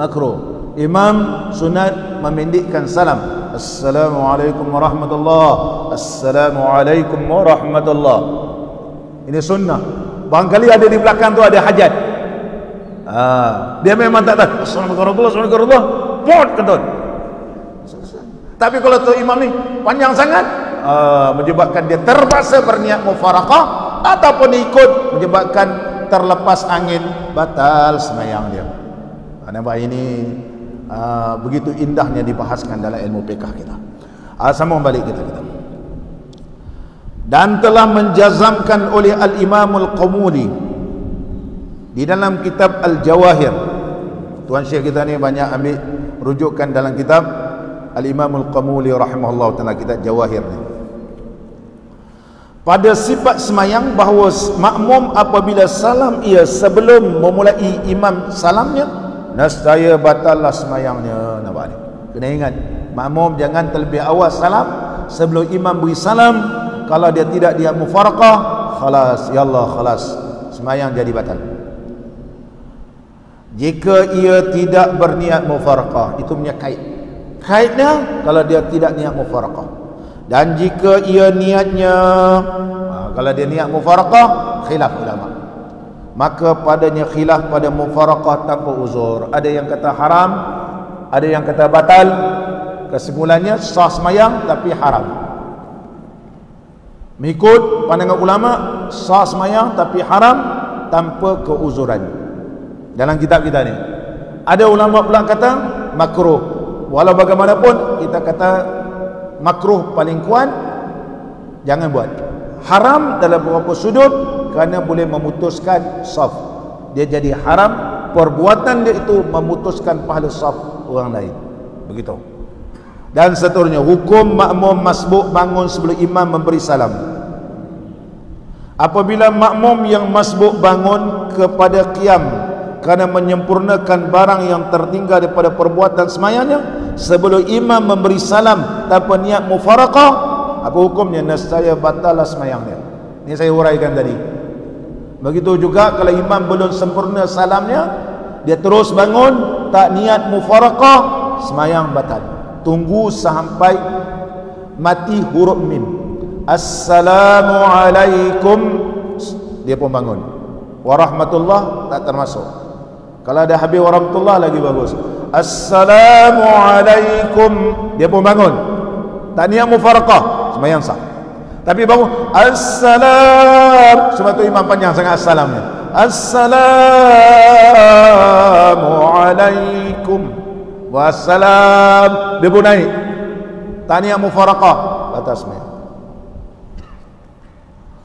makruh. Imam sunat memendekkan salam. Assalamualaikum warahmatullahi. Assalamualaikum warahmatullahi. Ini sunnah. Barangkali ada di belakang tu ada hajat. Dia memang tak tahu. Assalamualaikum warahmatullahi. Pot kentut. Tapi kalau tu imam ni panjang sangat, menyebabkan dia terpaksa berniat mufaraqah, ataupun ikut menyebabkan terlepas angin, batal semayang dia. Nampak ini begitu indahnya dibahaskan dalam ilmu fiqh kita. Sama balik kita. Dan telah menjazamkan oleh Al-Imam Al-Qamuli di dalam kitab Al-Jawahir. Tuan Syekh kita ni banyak ambil rujukan dalam kitab Al-Imam Al-Qamuli rahimahullah ta'ala, kitab Jawahir ni. Pada sifat semayang bahawa makmum apabila salam ia sebelum memulai imam salamnya, nescaya batallah semayangnya. Nampak ni? Kena ingat, makmum jangan terlebih awal salam sebelum imam beri salam. Kalau dia tidak niat mufaraqah, khalas, ya Allah, khalas, semayang jadi batal. Jika ia tidak berniat mufaraqah, itu punya kaidnya kalau dia tidak niat mufaraqah. Dan jika ia niatnya, kalau dia niat mufaraqah, khilaf ulama, maka padanya khilaf pada mufaraqah tanpa uzur. Ada yang kata haram, ada yang kata batal. Kesimpulannya sah semayang tapi haram. Mengikut pandangan ulama, sah semayang tapi haram tanpa keuzuran. Dalam kitab kita ni ada ulama pula kata makruh. Walau bagaimanapun kita kata makruh paling kuat, jangan buat. Haram dalam beberapa sudut kerana boleh memutuskan saf. Dia jadi haram, perbuatan dia itu memutuskan pahala saf orang lain. Begitu. Dan seterusnya, hukum makmum masbuk bangun sebelum imam memberi salam. Apabila makmum yang masbuk bangun kepada qiyam kerana menyempurnakan barang yang tertinggal daripada perbuatan semayangnya sebelum imam memberi salam tanpa niat mufaraqah, apa hukumnya? Nescaya batallah semayangnya. Ini saya uraikan tadi. Begitu juga kalau imam belum sempurna salamnya, dia terus bangun tak niat mufaraqah, semayang batal. Tunggu sampai mati huruf mim. Assalamualaikum, dia pun bangun. Warahmatullah tak termasuk. Kalau ada habis warahmatullah lagi bagus. Assalamualaikum, dia pun bangun. Tak niat mufaraqah, sembahyang sah. Tapi bangun assalam, sebab tu imam panjang sangat assalamnya. Assalamualaikum wassalam, dia pun naik. Tak niat mufaraqah, batal sembahyang.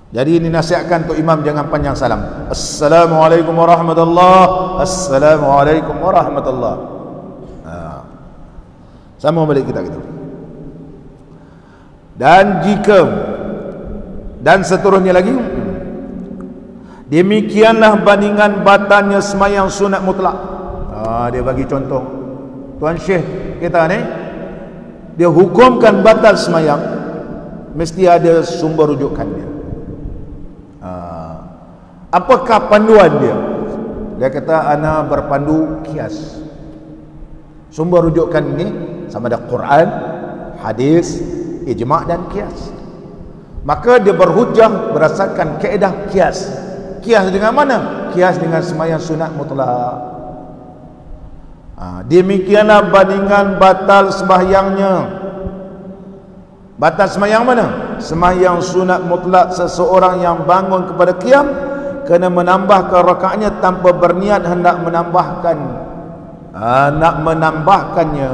Jadi ini nasihatkan untuk imam, jangan panjang salam. Assalamualaikum warahmatullahi, Assalamualaikum warahmatullahi. Sama balik kita gitu. Dan jika dan seterusnya lagi, demikianlah bandingan batalnya semayang sunat mutlak. Dia bagi contoh. Tuan Syekh kita ni, dia hukumkan batal semayang mesti ada sumber rujukannya. Apakah panduan dia? Dia kata ana berpandu kias. Sumber rujukan ini sama ada Quran, hadis, ijma' dan kias. Maka dia berhujjah berdasarkan kaedah kias. Kias dengan mana? Kias dengan semayang sunat mutlak. Demikianlah bandingan batal sembahyangnya. Batal sembahyang mana? Sembahyang sunat mutlak seseorang yang bangun kepada qiyam kena menambahkan rakaatnya tanpa berniat hendak menambahkannya.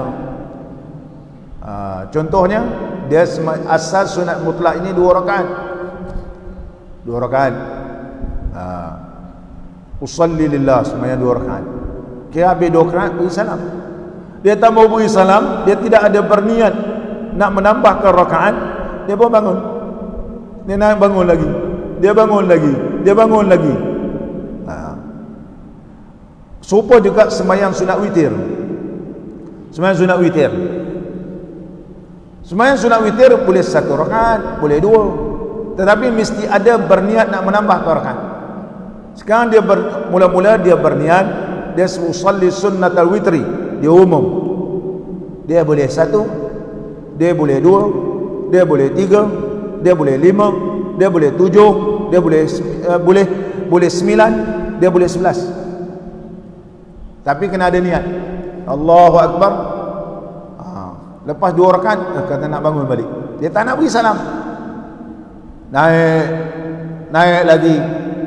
Contohnya, dia asal sunat mutlak ini 2 rakaat. 2 rakaat. Usalli lillah, sembahyang 2 rakaat. Kira habis 2 rakaat beri salam. Dia tak mau beri salam, dia tidak ada berniat nak menambahkan rakaat, dia pun bangun. Dia naik bangun lagi. Dia bangun lagi. Dia bangun lagi. Serupa juga sembahyang sunat witir. Sembahyang sunat witir. Sembahyang sunat witir boleh 1 rakaat, boleh 2. Tetapi mesti ada berniat nak menambah rakaat. Sekarang dia mula-mula dia berniat, dia usalli sunnatal witri, dia umum. Dia boleh 1, dia boleh 2, dia boleh 3, dia boleh 5, dia boleh 7, dia boleh 9, dia boleh 11. Tapi kena ada niat. Allahu Akbar. Lepas 2 rakaat kata nak bangun balik. Dia tak nak beri salam. Naik lagi.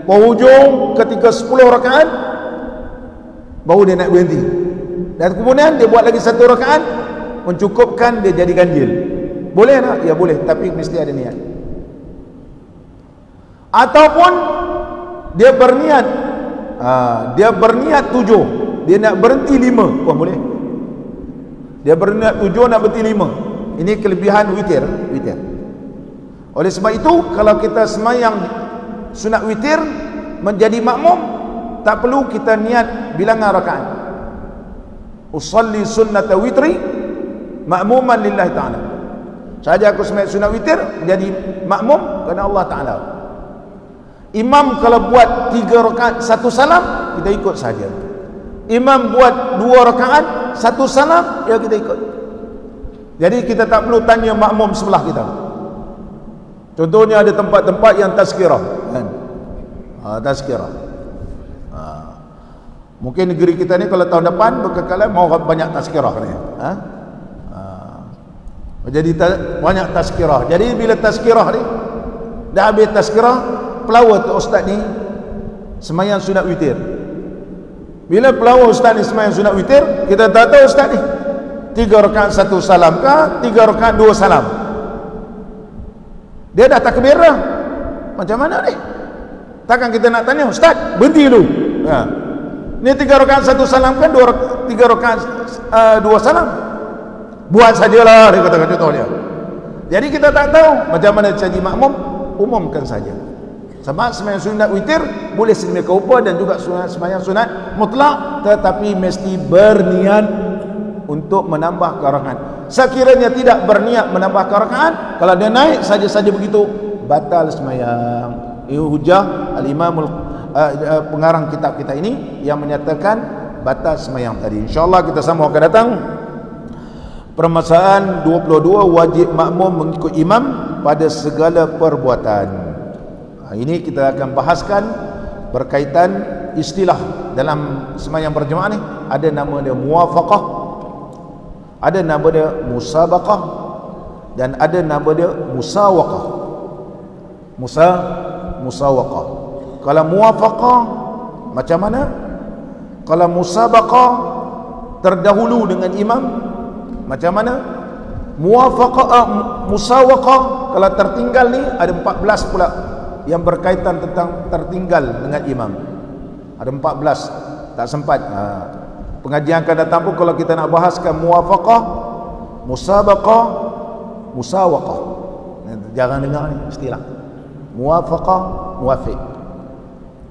Penghujung ketika 10 rakaat baru dia nak berhenti. Dan kemudian dia buat lagi 1 rakaat mencukupkan, dia jadi ganjil. Boleh tak? Ya boleh, tapi mesti ada niat. Ataupun dia berniat dia berniat 7, dia nak berhenti 5 pun boleh. Dia berniat 7 nak berhenti 5. Ini kelebihan witir. Oleh sebab itu, kalau kita semayang sunat witir menjadi makmum, tak perlu kita niat bilangan rakaat. Usalli sunnata witri ma'muman lillahi ta'ala. Saja aku semayang sunat witir menjadi makmum kerana Allah Ta'ala. Imam kalau buat 3 rakaat 1 salam, kita ikut saja. Imam buat 2 rakaat 1 salam, ya kita ikut. Jadi kita tak perlu tanya makmum sebelah kita. Contohnya ada tempat-tempat yang tazkirah kan? Tazkirah. Mungkin negeri kita ni kalau tahun depan berkekalan mau banyak tazkirah ni. Jadi banyak tazkirah. Jadi bila tazkirah ni dah habis tazkirah, pelawat ustaz ni semayang sunat witir. Bila pelawat ustaz ni semayang sunat witir, kita tak tahu ustaz ni 3 rakaat 1 salam kah, 3 rakaat 2 salam. Dia dah takbir dah. Macam mana ni? Takkan kita nak tanya, ustaz berhenti dulu. Ni 3 rakaat 1 salam kan, 3 rakaat 2 salam. Buat sajalah, dia kata contohnya. Jadi kita tak tahu macam mana jadi makmum, umumkan saja. Sebab sembahyang sunat witir boleh sedemikian rupa dan juga sembahyang sunat mutlak, tetapi mesti berniat untuk menambah rakaat. Sekiranya tidak berniat menambah rakaat, kalau dia naik saja-saja begitu, batal sembahyang. Ini hujah al-Imamul pengarang kitab kita ini yang menyatakan batal sembahyang tadi. InsyaAllah kita sama akan datang permasalahan 22, wajib makmum mengikut imam pada segala perbuatan. Ini kita akan bahaskan berkaitan istilah dalam sembahyang berjemaah ni. Ada nama dia muwafaqah, ada nama dia musabaqah, dan ada nama dia musawaqah. Musawaqah. Kalau muwafaqah macam mana? Kalau musabaqah terdahulu dengan imam macam mana? Musawaqah kalau tertinggal ni ada 14 pula yang berkaitan tentang tertinggal dengan imam. Ada 14, tak sempat. Pengajian akan datang pun kalau kita nak bahaskan muwafaqah, musabaqah, musawaqah. Jangan dengar ni istilah. Muwafaqah, muwafiq.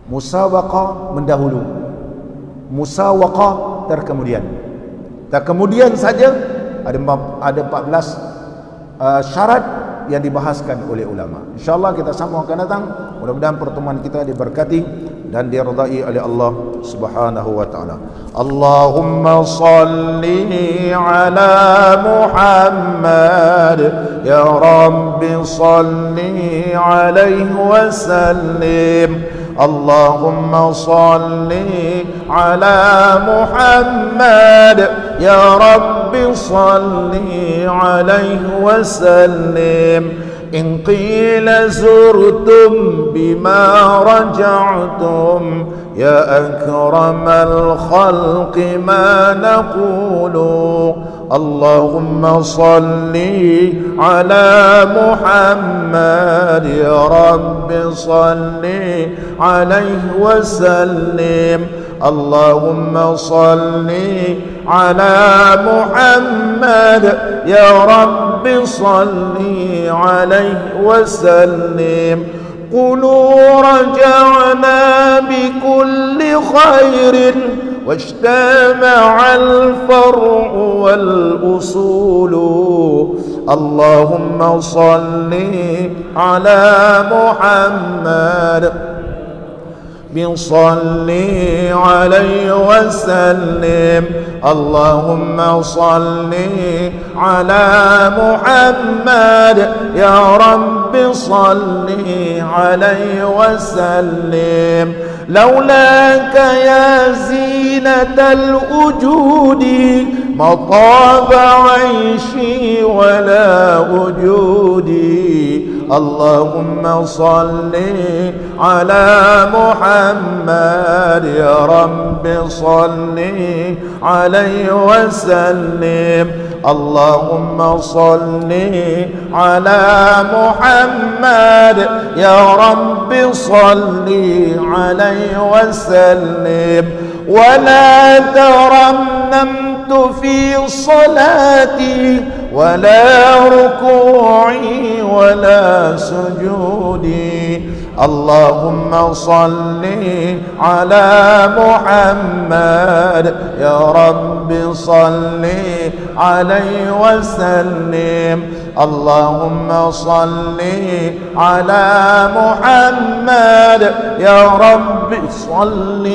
Musabaqah mendahulu. Musawaqah terkemudian. Terkemudian saja ada 14 syarat yang dibahaskan oleh ulama. InsyaAllah kita sambung akan datang. Mudah-mudahan pertemuan kita diberkati dan diridai oleh Allah Subhanahu wa taala. Allahumma salli ala Muhammad ya Rabbi salli alaihi wa sallim. Allahumma salli ala Muhammad ya Rabbi salli alaihi wa sallim. إن قيل زرتم بما رجعتم يا أكرم الخلق ما نقول اللهم صل على محمد يا رب صل عليه وسلم اللهم صل على محمد يا رب صل عليه وسلم قولوا رجعنا بكل خير واجتمع الفرع والأصول اللهم صل على محمد صل عليه وسلم اللهم صل على محمد يا رب صل عليه وسلم لولاك يا زينة الوجود ما طاب عيشي ولا وجودي اللهم صل على محمد يا رب صل عليه وسلم اللهم صل على محمد يا رب صل عليه وسلم ولا ترنمت في صلاتي ولا ركوعي ولا سجودي اللهم صل على محمد يا رب صل عليه وسلم اللهم صل على محمد يا رب صل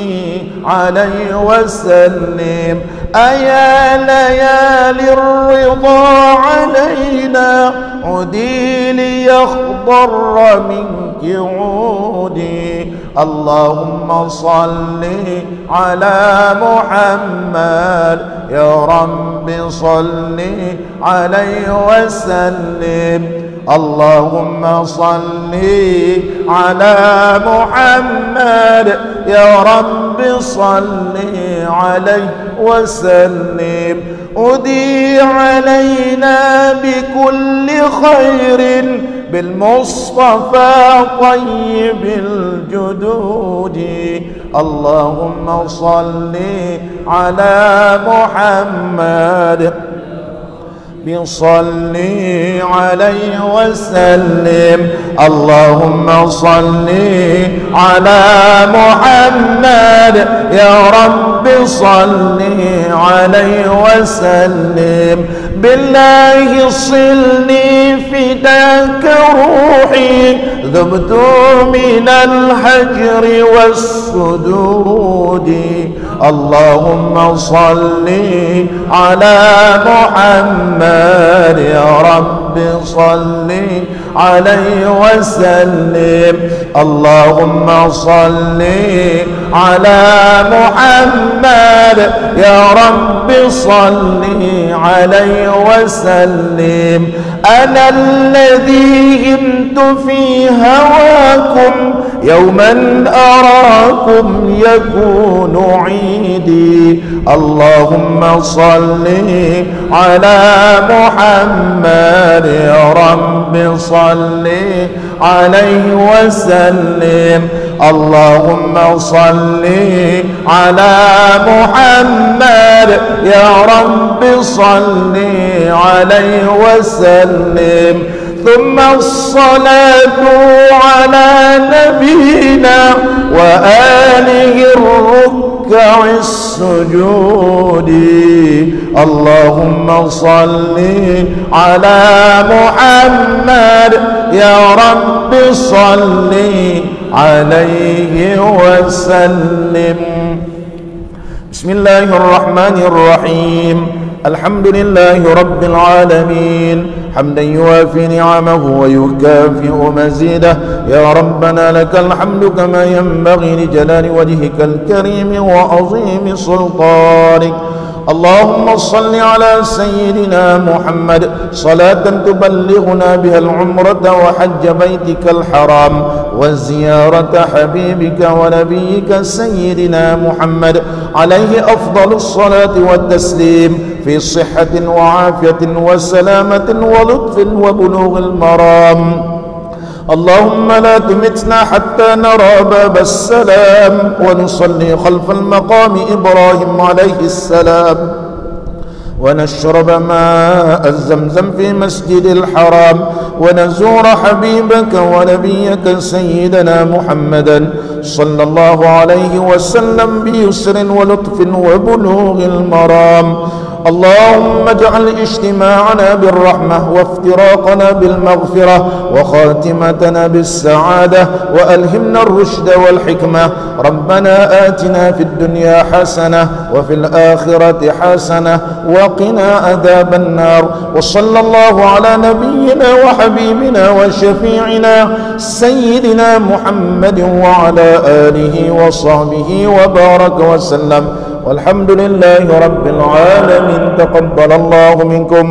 عليه وسلم أيا ليالي الرضا علينا عدي ليخضر منك عودي اللهم صل على محمد يا رب صل عليه وسلم اللهم صل على محمد يا رب صل عليه وسلم أدي علينا بكل خير بالمصطفى طيب الجدود اللهم صل على محمد صلي عليه وسلم اللهم صل على محمد يا رب صل عليه وسلم بالله صلني فداك روحي ذبت من الحجر والسدود اللهم صل على محمد يا رب صل عليه وسلم اللهم صل على محمد يا رب صل عليه وسلم أنا الذي همت في هواكم يوما أراكم يكون عيدي اللهم صل على محمد يا رب صل عليه وسلم اللهم صل على محمد يا رب صل عليه وسلم ثم الصلاة على نبينا وآله الركع السجود اللهم صل على محمد يا رب صل عليه وسلم بسم الله الرحمن الرحيم الحمد لله رب العالمين حمدا يوافي نعمه ويكافئ مزيده يا ربنا لك الحمد كما ينبغي لجلال وجهك الكريم وعظيم سلطانك اللهم صل على سيدنا محمد صلاة تبلغنا بها العمرة وحج بيتك الحرام وزيارة حبيبك ونبيك سيدنا محمد عليه أفضل الصلاة والتسليم في صحة وعافية وسلامة ولطف وبلوغ المرام اللهم لا تمتنا حتى نرى باب السلام ونصلي خلف المقام إبراهيم عليه السلام ونشرب ماء الزمزم في مسجد الحرام ونزور حبيبك ونبيك سيدنا محمدا صلى الله عليه وسلم بيسر ولطف وبلوغ المرام اللهم اجعل اجتماعنا بالرحمة وافتراقنا بالمغفرة وخاتمتنا بالسعادة وألهمنا الرشد والحكمة ربنا آتنا في الدنيا حسنة وفي الآخرة حسنة وقنا عذاب النار وصلى الله على نبينا وحبيبنا وشفيعنا سيدنا محمد وعلى آله وصحبه وبارك وسلم والحمد لله رب العالمين تقبل الله منكم